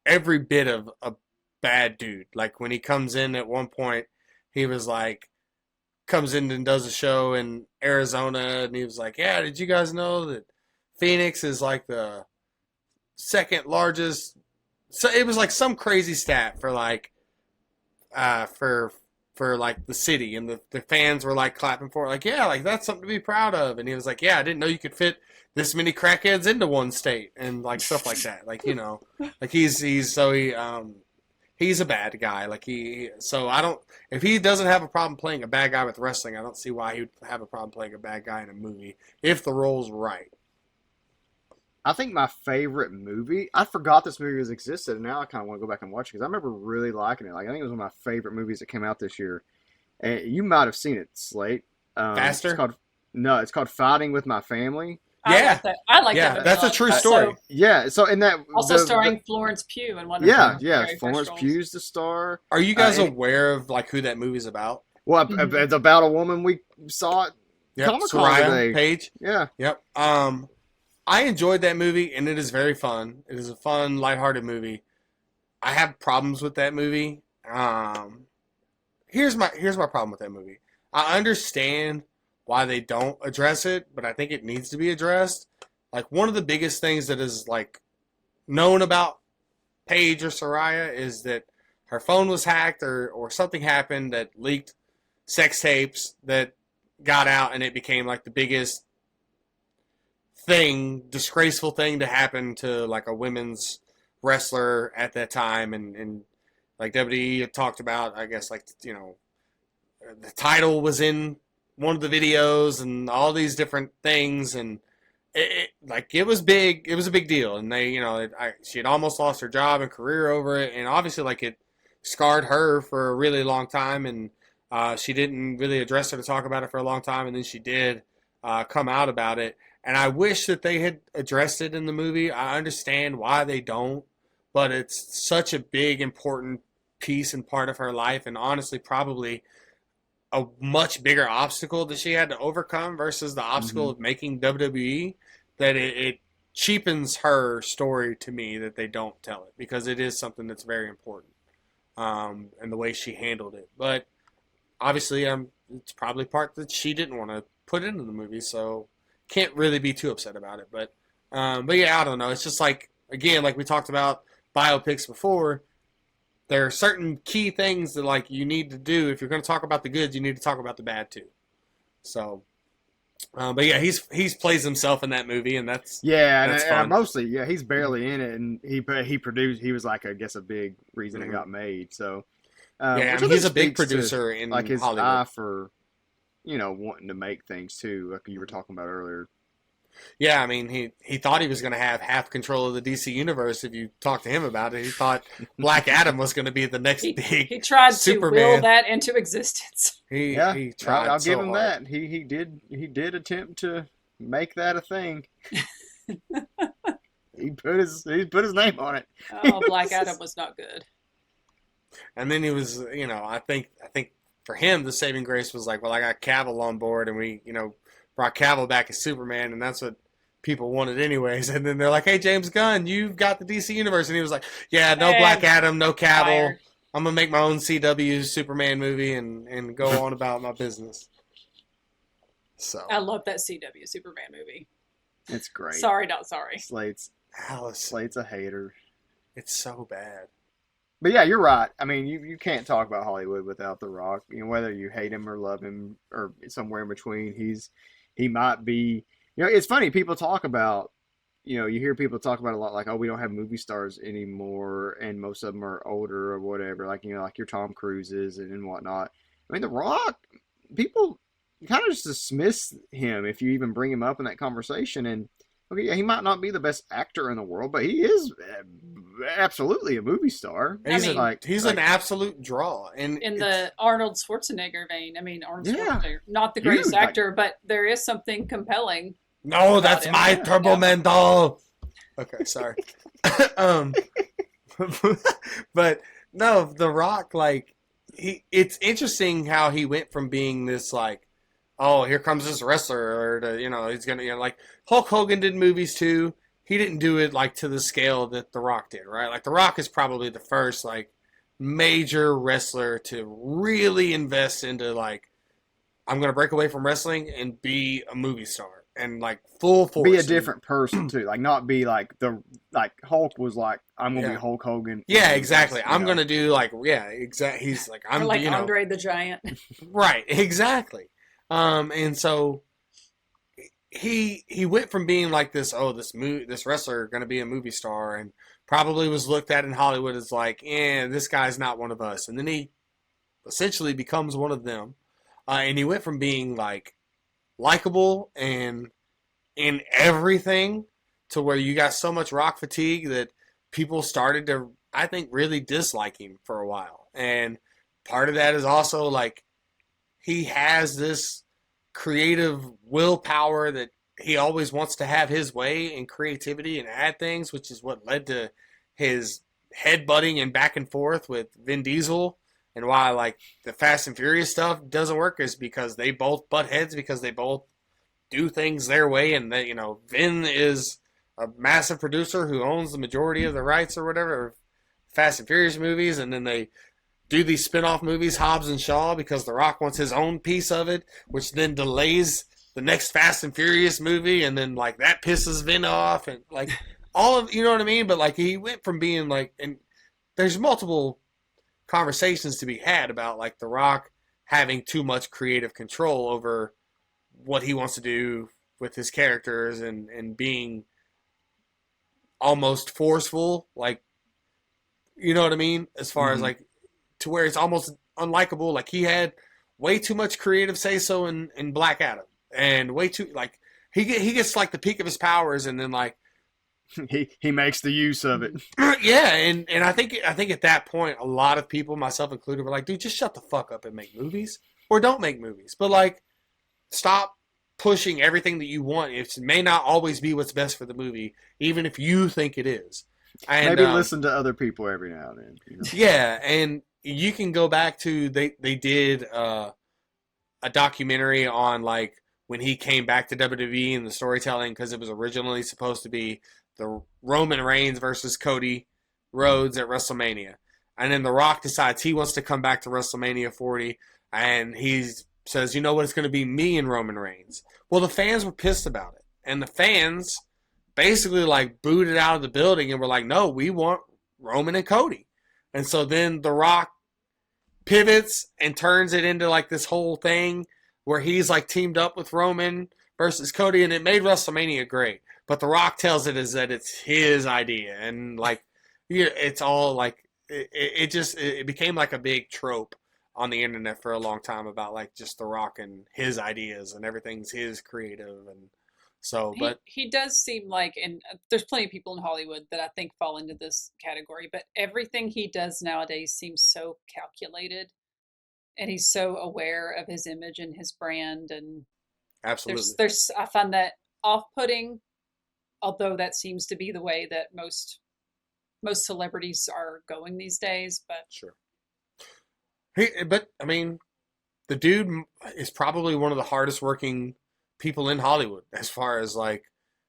every bit of a bad dude. Like when he comes in at one point, he was like, comes in and does a show in Arizona, and he was like, "Yeah, did you guys know that Phoenix is like the second largest?" So it was like some crazy stat for like for like the city, and the fans were like clapping for it, like, "Yeah, like that's something to be proud of." And he was like, "Yeah, I didn't know you could fit this many crackheads into one state," and like stuff like that. Like like he's a bad guy. Like so I don't, if he doesn't have a problem playing a bad guy with wrestling, I don't see why he would have a problem playing a bad guy in a movie if the role's right. I think my favorite movie. I forgot this movie has existed, and now I kind of want to go back and watch it because I remember really liking it. Like I think it was one of my favorite movies that came out this year. And you might have seen it, Slate. It's Faster? called no, it's called Fighting with My Family. I Yeah. like that. I like Yeah, that. that's a movie. true Also- story. Yeah, so in that Also starring Florence Pugh in one of yeah, her yeah, very first Florence roles. Pugh's the star. Are you guys and- aware of like who that movie's about? Well, Mhm. it's about a woman we saw at Yep, Comic-Con Soraya today. Page. Yeah, Yep. I enjoyed that movie, and it is very fun. It is a fun, lighthearted movie. I have problems with that movie. Here's my problem with that movie. I understand why they don't address it, but I think it needs to be addressed. Like one of the biggest things that is like known about Paige or Soraya is that her phone was hacked or something happened that leaked sex tapes that got out, and it became like the biggest disgraceful thing to happen to like a women's wrestler at that time, and like WWE had talked about, I guess, like, you know, the title was in one of the videos and all these different things, and it was big. It was a big deal, and they, you know, she had almost lost her job and career over it, and obviously like it scarred her for a really long time, and she didn't really address it or talk about it for a long time, and then she did come out about it. And I wish that they had addressed it in the movie. I understand why they don't, but it's such a big, important piece and part of her life, and honestly, probably a much bigger obstacle that she had to overcome versus the obstacle of making WWE, that it cheapens her story to me that they don't tell it, because it is something that's very important, and the way she handled it. But obviously, it's probably part that she didn't want to put into the movie, so can't really be too upset about it. But yeah, I don't know. It's just like, again, like we talked about biopics before, there are certain key things that like you need to do. If you're going to talk about the good, you need to talk about the bad too. So, but yeah, he's plays himself in that movie, and that's and fun. mostly, yeah, he's barely in it, and he produced. He was like, I guess, a big reason it got made. So, yeah, which I and think he's a big speaks to, producer in like his Hollywood. eye for, you know, wanting to make things too, like you were talking about earlier. Yeah, I mean, he thought he was going to have half control of the DC universe. If you talk to him about it, he thought Black Adam was going to be the next big. He tried Superman. to will that into existence. He tried. I'll so give him hard. that. He did attempt to make that a thing. he put his name on it. Oh, Black Adam was not good. And then he was, you know, I think for him the saving grace was like, well, I got Cavill on board, and we, you know, brought Cavill back as Superman, and that's what people wanted anyways. And then they're like, hey, James Gunn, you've got the DC universe, and he was like, yeah, no Black Adam, no Cavill. Fired. I'm gonna make my own CW Superman movie and go on about my business. So I love that CW Superman movie. It's great. Sorry, not sorry. Slate's Alice, a hater. it's so bad. But yeah, you're right. I mean, you can't talk about Hollywood without The Rock. You know, whether you hate him or love him or somewhere in between, he might be. You know, it's funny. People talk about. You know, you hear people talk about a lot, like, oh, we don't have movie stars anymore, and most of them are older or whatever. Like, you know, like your Tom Cruises and whatnot. I mean, The Rock, people kind of just dismiss him if you even bring him up in that conversation. And okay, yeah, he might not be the best actor in the world, but he is absolutely a movie star. He's, He's an absolute draw. And In the Arnold Schwarzenegger vein, I mean, Arnold Yeah. Schwarzenegger, not the greatest Huge, like- actor, but there is something compelling. no, about that's him. my Yeah. Turbo Man doll. Okay, sorry. But no, The Rock, like, it's interesting how he went from being this, like, oh, here comes this wrestler, to, you know, he's gonna, you know, like Hulk Hogan did movies too. He didn't do it like to the scale that The Rock did, right? Like The Rock is probably the first like major wrestler to really invest into like, I'm gonna break away from wrestling and be a movie star and like full force. be a different person too, like not be like Hulk was like, I'm gonna Yeah. be Hulk Hogan. Yeah, exactly. You I'm know. gonna do like, yeah, exactly. He's like, Or I'm, like you know, Andre the Giant. right, exactly. And so he went from being like this wrestler going to be a movie star, and probably was looked at in Hollywood as like, this guy's not one of us. And then he essentially becomes one of them. And he went from being like likable and in everything to where you got so much Rock fatigue that people started to, I think, really dislike him for a while. And part of that is also like he has this creative willpower that he always wants to have his way and creativity and add things, which is what led to his headbutting and back and forth with Vin Diesel. And why like the Fast and Furious stuff doesn't work is because they both butt heads because they both do things their way, and that Vin is a massive producer who owns the majority of the rights or whatever Fast and Furious movies, and then they do these spin-off movies, Hobbs and Shaw, because The Rock wants his own piece of it, which then delays the next Fast and Furious movie, and then like that pisses Vin off, and like all of what I mean. But like he went from being like, and there's multiple conversations to be had about like The Rock having too much creative control over what he wants to do with his characters and being almost forceful, like you know what I mean, as far as like to where it's almost unlikable. Like he had way too much creative say so in Black Adam, and way too like he gets like the peak of his powers, and then like he makes the use of it. yeah, and I think at that point a lot of people, myself included, were like, dude, just shut the fuck up and make movies, or don't make movies. But like, stop pushing everything that you want. It may not always be what's best for the movie, even if you think it is. And, maybe listen to other people every now and then. Yeah, and you can go back to they did a documentary on like when he came back to WWE and the storytelling, because it was originally supposed to be the Roman Reigns versus Cody Rhodes at WrestleMania, and then The Rock decides he wants to come back to WrestleMania 40, and he says, you know what, it's going to be me and Roman Reigns. Well, the fans were pissed about it, and the fans basically like booed it out of the building and were like, no, we want Roman and Cody. And so then The Rock pivots and turns it into like this whole thing where he's like teamed up with Roman versus Cody, and it made WrestleMania great. But The Rock tells it as that it's his idea, and like it's all like it became like a big trope on the internet for a long time about like just The Rock and his ideas and everything's his creative. And so but he does seem like, and there's plenty of people in Hollywood that I think fall into this category, but everything he does nowadays seems so calculated, and he's so aware of his image and his brand, and absolutely there's I find that off-putting, although that seems to be the way that most celebrities are going these days. But sure. But I mean, the dude is probably one of the hardest working people in Hollywood as far as like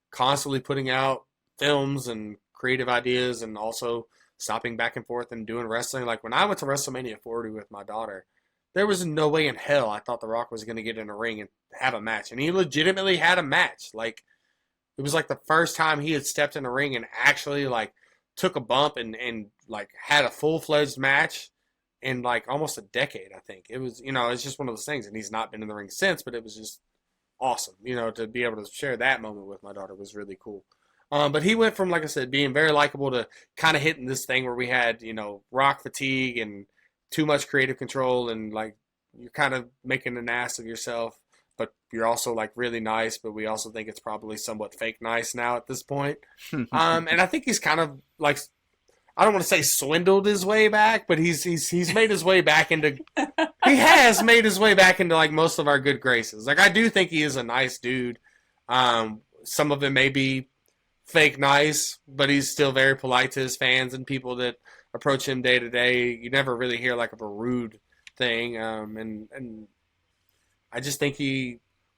constantly putting out films and creative ideas, and also stopping back and forth and doing wrestling. Like when I went to WrestleMania 40 with my daughter, there was no way in hell I thought The Rock was going to get in a ring and have a match. And he legitimately had a match. Like it was like the first time he had stepped in a ring and actually like took a bump and like had a full-fledged match in like almost a decade, I think. It was, it's just one of those things. And he's not been in the ring since, but it was just awesome. To be able to share that moment with my daughter was really cool. But he went from, like I said, being very likable to kind of hitting this thing where we had, Rock fatigue and too much creative control, and like you're kind of making an ass of yourself, but you're also like really nice, but we also think it's probably somewhat fake nice now at this point. And I think he's kind of like, I don't want to say swindled his way back, but he's made his way back into he has made his way back into like most of our good graces. Like I do think he is a nice dude. Some of it may be fake nice, but he's still very polite to his fans and people that approach him day to day. You never really hear like of a rude thing. And I just think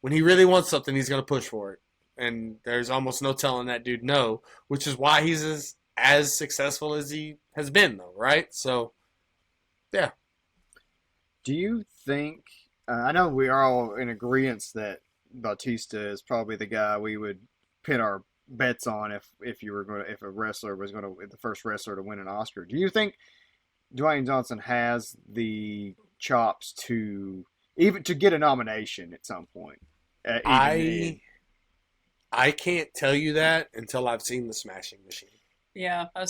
when he really wants something, he's going to push for it. And there's almost no telling that dude no, which is why he's as successful as he has been, though, right? So, yeah. Do you think? I know we are all in agreement that Bautista is probably the guy we would pin our bets on if a wrestler was going to the first wrestler to win an Oscar. Do you think Dwayne Johnson has the chops to get a nomination at some point? I can't tell you that until I've seen The Smashing Machine. Yeah, I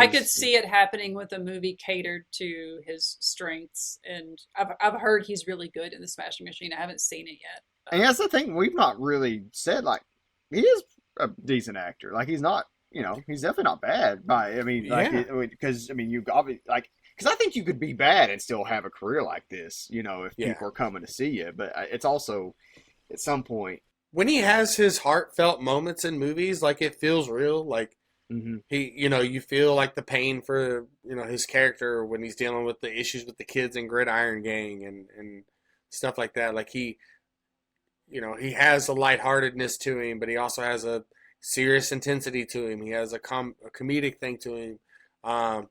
could see it happening with a movie catered to his strengths, and I've heard he's really good in The Smashing Machine. I haven't seen it yet. And that's the thing we've not really said. Like he is a decent actor. Like he's not, he's definitely not bad. I mean, like Yeah. because I mean, you obviously like because I think you could be bad and still have a career like this, if Yeah. people are coming to see you. But it's also at some point. When he has his heartfelt moments in movies, like it feels real. Like Hmm. he, you feel like the pain for, his character when he's dealing with the issues with the kids in Gridiron Gang and stuff like that. Like he has a lightheartedness to him, but he also has a serious intensity to him. He has a comedic thing to him. Um,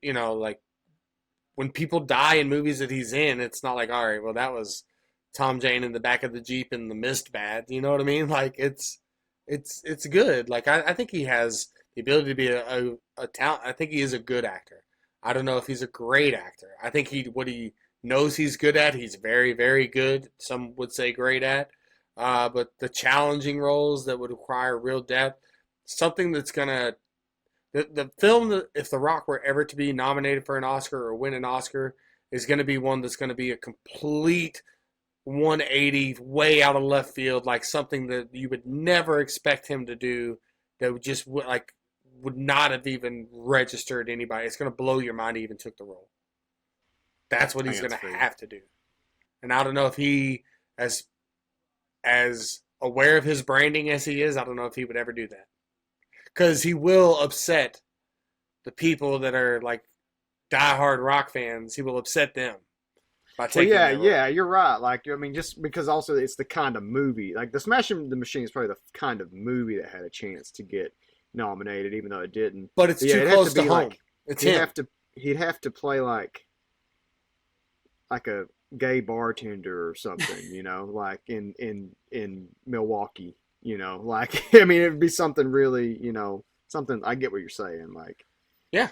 like when people die in movies that he's in, it's not like, all right, well, that was Tom Jane in the back of the Jeep in the mist bad. You know what I mean? Like it's good. Like I think he has the ability to be a talent. I think he is a good actor. I don't know if he's a great actor. I think what he knows he's good at, he's very, very good. Some would say great at. But the challenging roles that would require real depth, something that's gonna the film that if The Rock were ever to be nominated for an Oscar or win an Oscar is going to be one that's going to be a complete 180 way out of left field, like something that you would never expect him to do, that would just would not have even registered anybody. It's going to blow your mind he even took the role. That's what he's going to have to do. And I don't know if he, as aware of his branding as he is, I don't know if he would ever do that. Because he will upset the people that are like diehard Rock fans. He will upset them by taking Yeah, you're right. Like, I mean, just because also it's the kind of movie, like the Smashing the Machine is probably the kind of movie that had a chance to get nominated, even though it didn't. But it's too close to home. Like, it's he'd him. He'd have to play like a gay bartender or something, like in Milwaukee. Like I mean, it'd be something really, something. I get what you're saying, like. Yeah,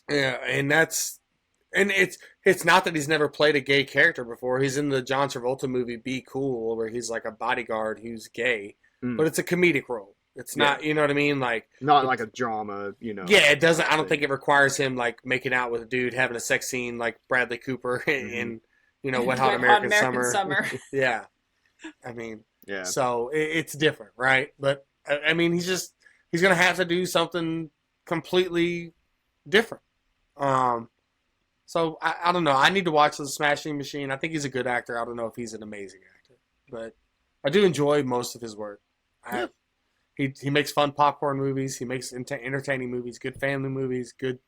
and it's not that he's never played a gay character before. He's in the John Travolta movie Be Cool, where he's like a bodyguard who's gay, but it's a comedic role. It's not, you know what I mean, like not like a drama, Yeah, it doesn't. I don't think it requires him like making out with a dude, having a sex scene like Bradley Cooper in Wet Hot American Summer. Yeah, I mean. Yeah. So it's different, right? But I mean, he's going to have to do something completely different. So I don't know. I need to watch The Smashing Machine. I think he's a good actor. I don't know if he's an amazing actor, but I do enjoy most of his work. He makes fun popcorn movies. He makes entertaining movies, good family movies, good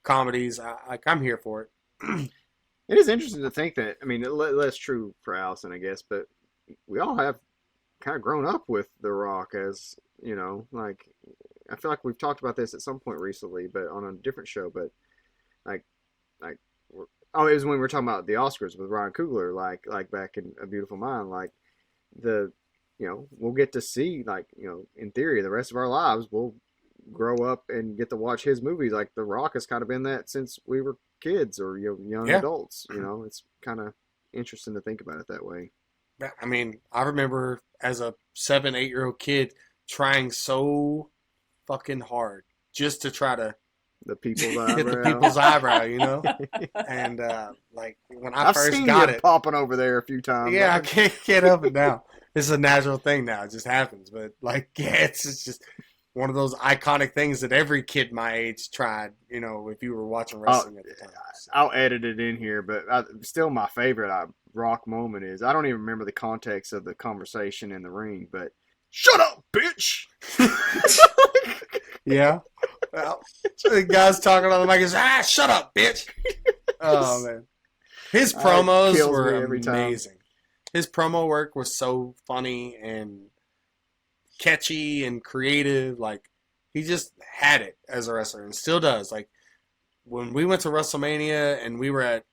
comedies. I'm here for it. It is interesting to think that. I mean, that's true for Allison, I guess, but we all have kind of grown up with The Rock, as like I feel like we've talked about this at some point recently, but on a different show. But like it was when we were talking about the Oscars with Ryan Coogler, like back in A Beautiful Mind, like we'll get to see, like, in theory, the rest of our lives we'll grow up and get to watch his movies. Like The Rock has kind of been that since we were kids or young adults. It's kind of interesting to think about it that way. I mean, I remember as a 7-8-year-old kid trying so fucking hard just to try to the people's hit the people's eyebrow, And like when I've first seen got you it, popping over there a few times. Yeah, I can't get up and down. It's a natural thing now; it just happens. But like, yeah, it's just one of those iconic things that every kid my age tried. If you were watching wrestling at the time. So. I'll edit it in here, but still my favorite Rock moment is, I don't even remember the context of the conversation in the ring, but shut up, bitch. Yeah. Well, the guy's talking on the mic is, shut up, bitch. Oh man. His promos were amazing. His promo work was so funny and catchy and creative. Like, he just had it as a wrestler and still does. Like, when we went to WrestleMania and we were at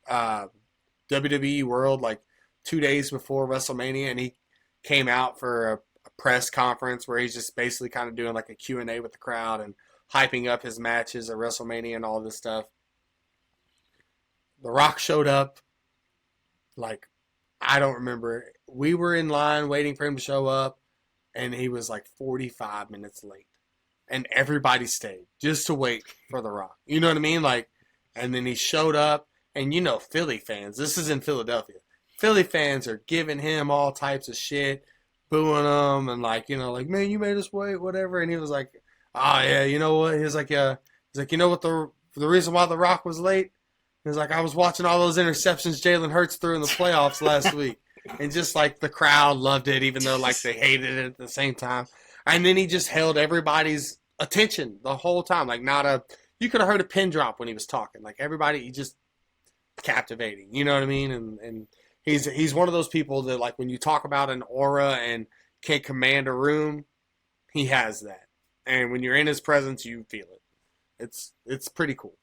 WWE World like 2 days before WrestleMania, and he came out for a press conference where he's just basically kind of doing like a Q&A with the crowd and hyping up his matches at WrestleMania and all this stuff. The Rock showed up. Like, I don't remember. We were in line waiting for him to show up, and he was like 45 minutes late. And everybody stayed just to wait for The Rock. You know what I mean? Like, and then he showed up, and Philly fans, this is in Philadelphia. Philly fans are giving him all types of shit, booing him and like, like, man, you made us wait, whatever. And he was like, oh yeah, you know what? He was like, yeah. He's like, you know what the reason why The Rock was late? He was like, I was watching all those interceptions Jalen Hurts threw in the playoffs last week. And just like the crowd loved it, even though like they hated it at the same time. And then he just held everybody's attention the whole time. Like you could have heard a pin drop when he was talking. Like everybody, he just captivating. You know what I mean? And he's one of those people that like when you talk about an aura and can command a room, he has that. And when you're in his presence, you feel it. It's pretty cool.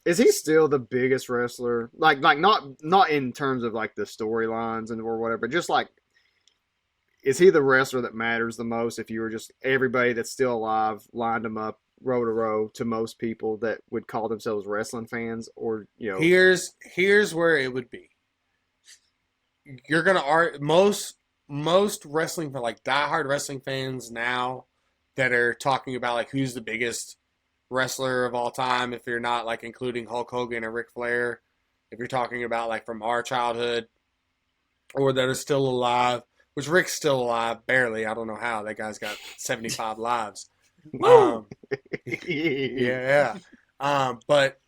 Is he still the biggest wrestler? Like not in terms of like the storylines and or whatever, but just like, is he the wrestler that matters the most? If you were just everybody that's still alive lined him up row to row to most people that would call themselves wrestling fans, or here's where it would be. You're gonna most wrestling for like diehard wrestling fans now that are talking about like who's the biggest wrestler of all time, if you're not like including Hulk Hogan or Ric Flair, if you're talking about like from our childhood or that are still alive, which Rick's still alive, barely. I don't know how. That guy's got 75 lives. Yeah. But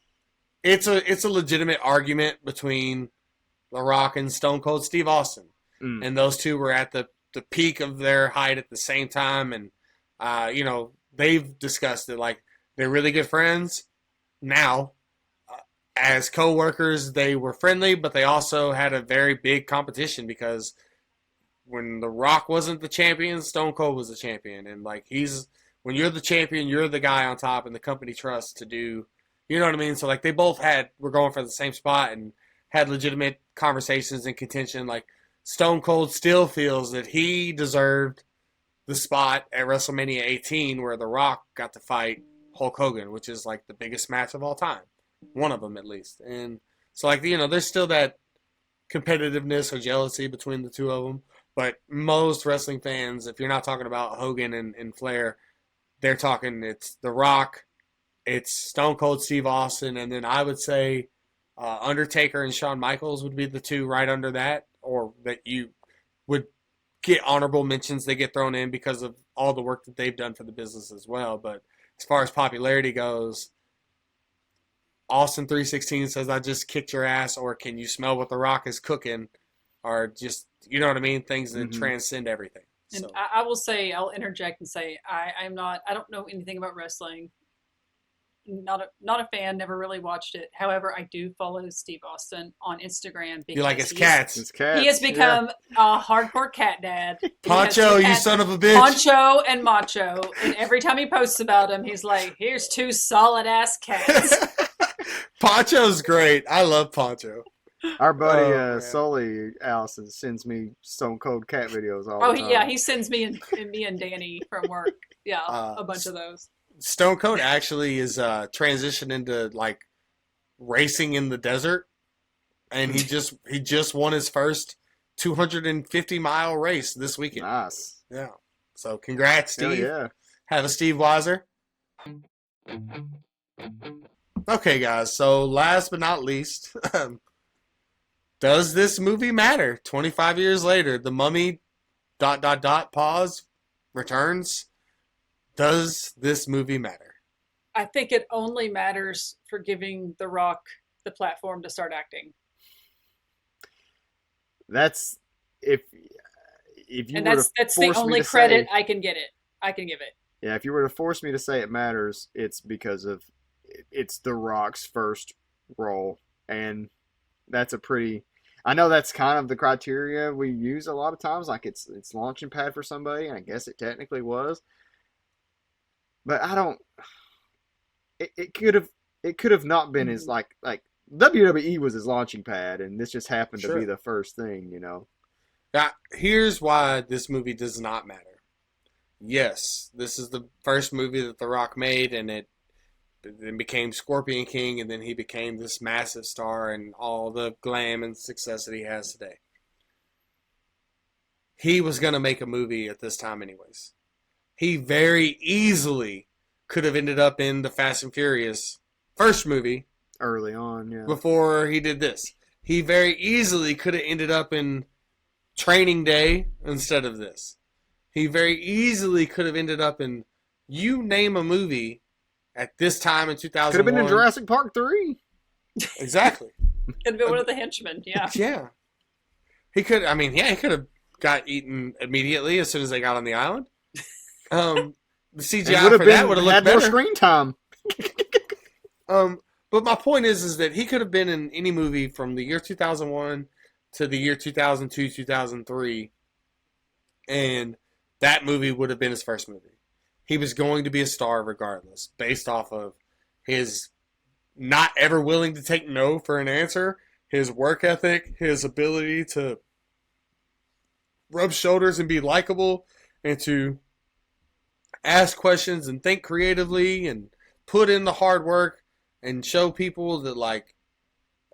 it's a legitimate argument between The Rock and Stone Cold Steve Austin. And those two were at the peak of their height at the same time. And, they've discussed it like, they're really good friends now. As co-workers, they were friendly, but they also had a very big competition because when The Rock wasn't the champion, Stone Cold was the champion. And like when you're the champion, you're the guy on top and the company trusts to do, you know what I mean? So like they both were going for the same spot and had legitimate conversations and contention. Like Stone Cold still feels that he deserved the spot at WrestleMania 18 where The Rock got to fight Hulk Hogan, which is like the biggest match of all time. One of them at least. And so like, there's still that competitiveness or jealousy between the two of them. But most wrestling fans, if you're not talking about Hogan and Flair, they're talking it's The Rock, it's Stone Cold Steve Austin, and then I would say Undertaker and Shawn Michaels would be the two right under that, or that you would get honorable mentions. They get thrown in because of all the work that they've done for the business as well. But as far as popularity goes, Austin 316 says, I just kicked your ass, or can you smell what The Rock is cooking? Or just, you know what I mean? Things that transcend everything. And So. I will say, I'll interject and say, I don't know anything about wrestling. Not a fan, never really watched it. However, I do follow Steve Austin on Instagram. You like his cats. His cats. He has become a hardcore cat dad. Poncho, you son of a bitch. Poncho and Macho. And every time he posts about him, he's like, here's two solid ass cats. Poncho's great. I love Poncho. Our buddy Sully Allison sends me Stone Cold cat videos all the time. Yeah, he sends me and Danny from work. Yeah, a bunch of those. Stone Cold actually is transitioned into like racing in the desert, and he just won his first 250-mile race this weekend. Nice. Yeah. So congrats, Steve. Hell yeah. Have a Steve Weiser. Okay, guys. So last but not least, does this movie matter? 25 years later, the Mummy ... pause returns. Does this movie matter? I think it only matters for giving The Rock the platform to start acting. That's if you And were that's to the force me only to credit say, I can give it. Yeah, if you were to force me to say it matters, it's because of it's The Rock's first role, and that's a pretty. I know that's kind of the criteria we use a lot of times, like it's launching pad for somebody, and I guess it technically was. But I don't. It could have not been as like WWE was his launching pad, and this just happened to be the first thing, Now, here's why this movie does not matter. Yes, this is the first movie that The Rock made, and it then became Scorpion King, and then he became this massive star and all the glam and success that he has today. He was going to make a movie at this time anyways. He very easily could have ended up in the Fast and Furious first movie. Early on, yeah. Before he did this. He very easily could have ended up in Training Day instead of this. He very easily could have ended up in, you name a movie at this time in 2001. Could have been in Jurassic Park 3. Exactly. Could have been one of the henchmen. Yeah. Yeah. He could. I mean, yeah, he could have got eaten immediately as soon as they got on the island. The CGI for that would have looked better. More screen time. But my point is that he could have been in any movie from the year 2001 to the year 2002, 2003, and that movie would have been his first movie. He was going to be a star regardless, based off of his not ever willing to take no for an answer, his work ethic, his ability to rub shoulders and be likable, and to ask questions and think creatively and put in the hard work and show people that, like,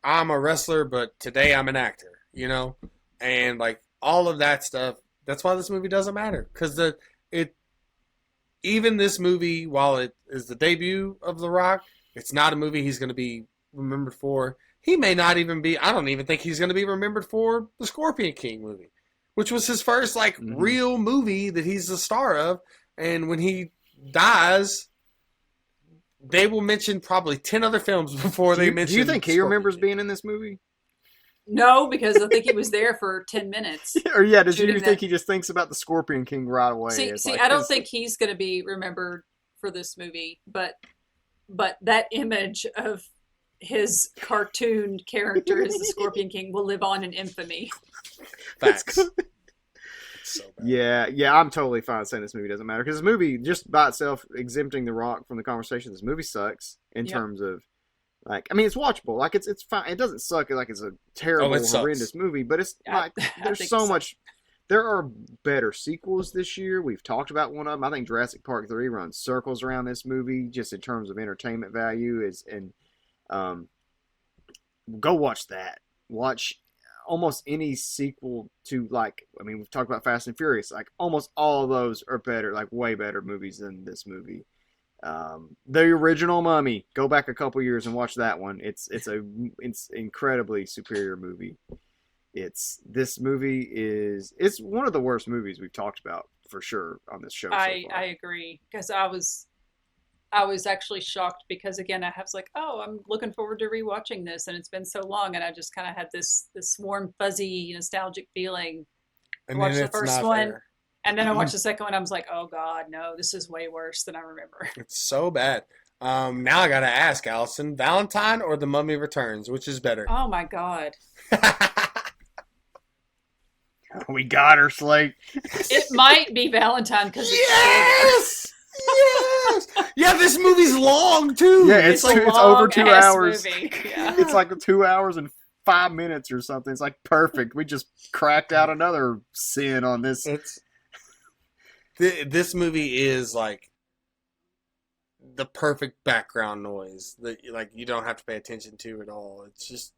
I'm a wrestler, but today I'm an actor, you know? And, like, all of that stuff, that's why this movie doesn't matter. Because even this movie, while it is the debut of The Rock, it's not a movie he's going to be remembered for. He may not even be, I don't even think he's going to be remembered for the Scorpion King movie, which was his first, like, real movie that he's the star of. And when he dies, they will mention probably 10 other films before they mention. Do you think he remembers being in this movie? No, because I think he was there for 10 minutes. Or yeah, does you think he just thinks about the Scorpion King right away? See, like, I don't think he's going to be remembered for this movie, but that image of his cartoon character as the Scorpion King will live on in infamy. Facts. So yeah, I'm totally fine saying this movie doesn't matter, because this movie, just by itself, exempting The Rock from the conversation, this movie sucks in terms of, like, I mean, it's watchable, like, it's fine. It doesn't suck like it's a terrible, horrendous movie, but it's like, there's so much. There are better sequels this year. We've talked about one of them. I think Jurassic Park 3 runs circles around this movie just in terms of entertainment value. Go watch that. Watch almost any sequel to, like, I mean, we've talked about Fast and Furious. Like, almost all of those are better, like, way better movies than this movie. The original Mummy, go back a couple years and watch that one. It's incredibly superior movie. It's one of the worst movies we've talked about for sure on this show. I agree, because I was actually shocked, because again, I was like, oh, I'm looking forward to rewatching this, and it's been so long, and I just kind of had this warm, fuzzy, nostalgic feeling. I watched the first one, and then I watched the second one. I was like, oh god, no, this is way worse than I remember. It's so bad. Now I gotta ask, Allison, Valentine or The Mummy Returns, which is better? Oh my god. We got her, Slate. It might be Valentine, because yes! Yes! Yeah, this movie's long, too. Yeah, it's over 2 hours. Yeah. It's like 2 hours and 5 minutes or something. It's like perfect. We just cracked out another sin on this. This movie is like the perfect background noise that, like, you don't have to pay attention to at all. It's just...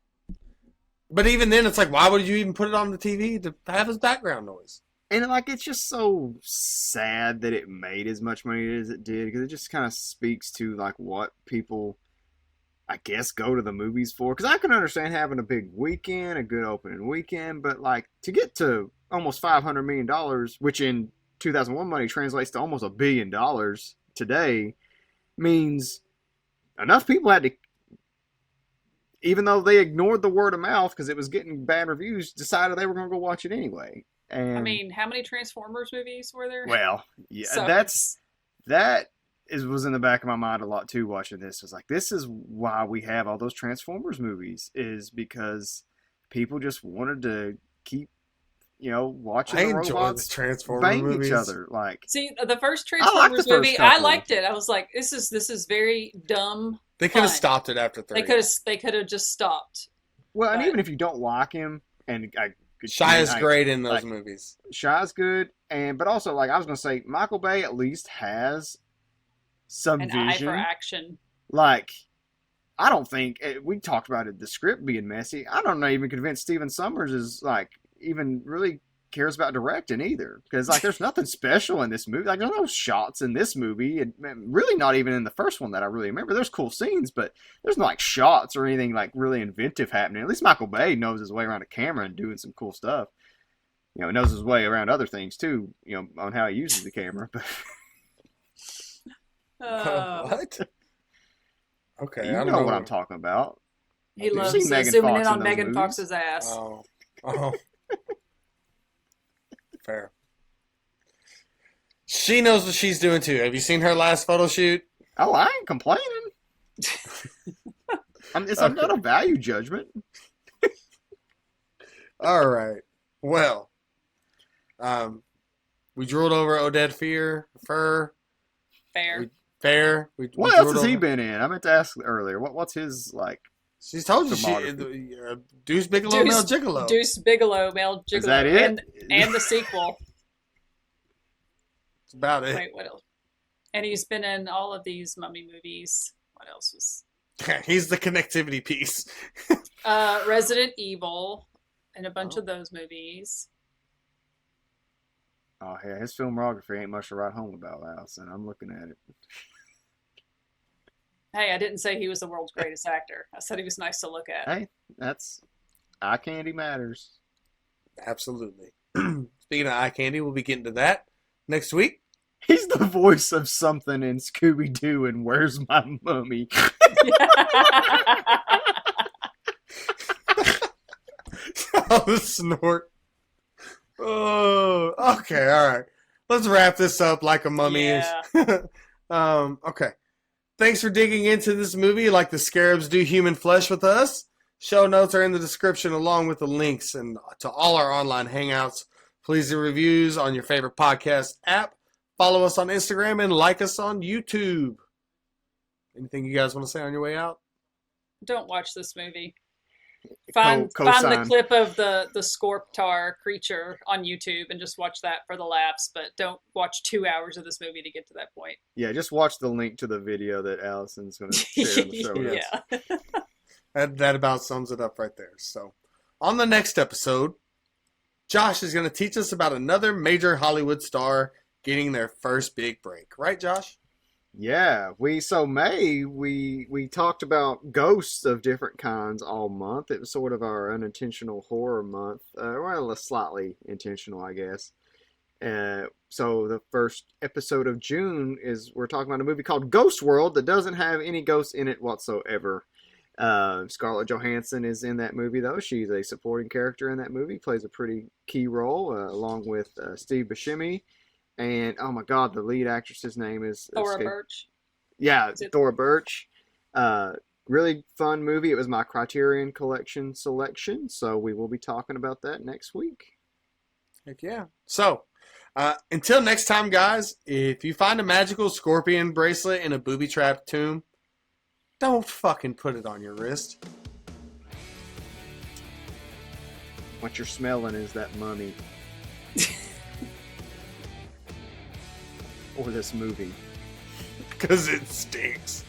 But even then, it's like, why would you even put it on the TV to have his background noise? And, like, it's just so sad that it made as much money as it did, because it just kind of speaks to, like, what people, I guess, go to the movies for. Because I can understand having a big weekend, a good opening weekend, but, like, to get to almost $500 million, which in 2001 money translates to almost $1 billion today, means enough people had to, even though they ignored the word of mouth because it was getting bad reviews, decided they were going to go watch it anyway. And, I mean, how many Transformers movies were there? Well, yeah, So- was in the back of my mind a lot too. Watching this was like, this is why we have all those Transformers movies, is because people just wanted to keep, watching I the enjoy robots the Transformer bang movies. each other. Like, See, the first I like the Transformers first movie, I couple. liked it. I was like, this is very dumb. They could have fun. stopped it after 3. They could have just stopped. well, and But- even if you don't like him, and Shia is great in those like, movies. Shia's good, but also, like, I was gonna say, Michael Bay at least has some An eye vision. for action. Like, I don't think we talked about it, the script being messy. I don't know, even convinced Steven Sommers is, like, even really cares about directing either, because, like, there's nothing special in this movie. Like, there's no shots in this movie, and really not even in the first one that I really remember. There's cool scenes, but there's no, like, shots or anything, like, really inventive happening. At least Michael Bay knows his way around a camera and doing some cool stuff. It knows his way around other things too. On how he uses the camera. But What? Okay, you I don't know know what I'm talking about. He You've loves seen Megan zooming Fox in in on those Megan movies. Fox's ass. Oh, fair. She knows what she's doing too. Have you seen her last photo shoot? Oh, I ain't complaining. I'm not a value judgment. All right. Well, we drooled over Odette Fur. Fair. Fair. What else has he been in? I meant to ask earlier. What's his like? She's told you Deuce Bigelow, Male Gigolo. Deuce Bigelow, Male Gigolo. Is that it? And the sequel. That's about it. Wait, what else? And he's been in all of these Mummy movies. What else was? He's the connectivity piece. Resident Evil, and a bunch of those movies. Oh yeah, his filmography ain't much to write home about, Allison. I'm looking at it. Hey, I didn't say he was the world's greatest actor. I said he was nice to look at. Hey, that's eye candy matters. Absolutely. Speaking of eye candy, we'll be getting to that next week. He's the voice of something in Scooby-Doo and Where's My Mummy? Oh, the snort. Oh, okay, all right. Let's wrap this up like a mummy is. Okay. Thanks for digging into this movie like the scarabs do human flesh with us. Show notes are in the description along with the links and to all our online hangouts. Please do reviews on your favorite podcast app. Follow us on Instagram and like us on YouTube. Anything you guys want to say on your way out? Don't watch this movie. Find the clip of the Scorptar creature on YouTube and just watch that for the laughs, but don't watch 2 hours of this movie to get to that point. Yeah, just watch the link to the video that Allison's going to share in the show notes. Yeah. That about sums it up right there. So, on the next episode, Josh is going to teach us about another major Hollywood star getting their first big break. Right, Josh? Yeah, we talked about ghosts of different kinds all month. It was sort of our unintentional horror month. Well, slightly intentional, I guess. So the first episode of June we're talking about a movie called Ghost World that doesn't have any ghosts in it whatsoever. Scarlett Johansson is in that movie, though. She's a supporting character in that movie, plays a pretty key role, along with Steve Buscemi. And, oh my God, the lead actress's name is... Thora Birch. Yeah, Thora Birch. Really fun movie. It was my Criterion Collection selection, so we will be talking about that next week. Heck yeah. So, until next time, guys, if you find a magical scorpion bracelet in a booby-trapped tomb, don't fucking put it on your wrist. What you're smelling is that mummy. Or this movie. Because it stinks.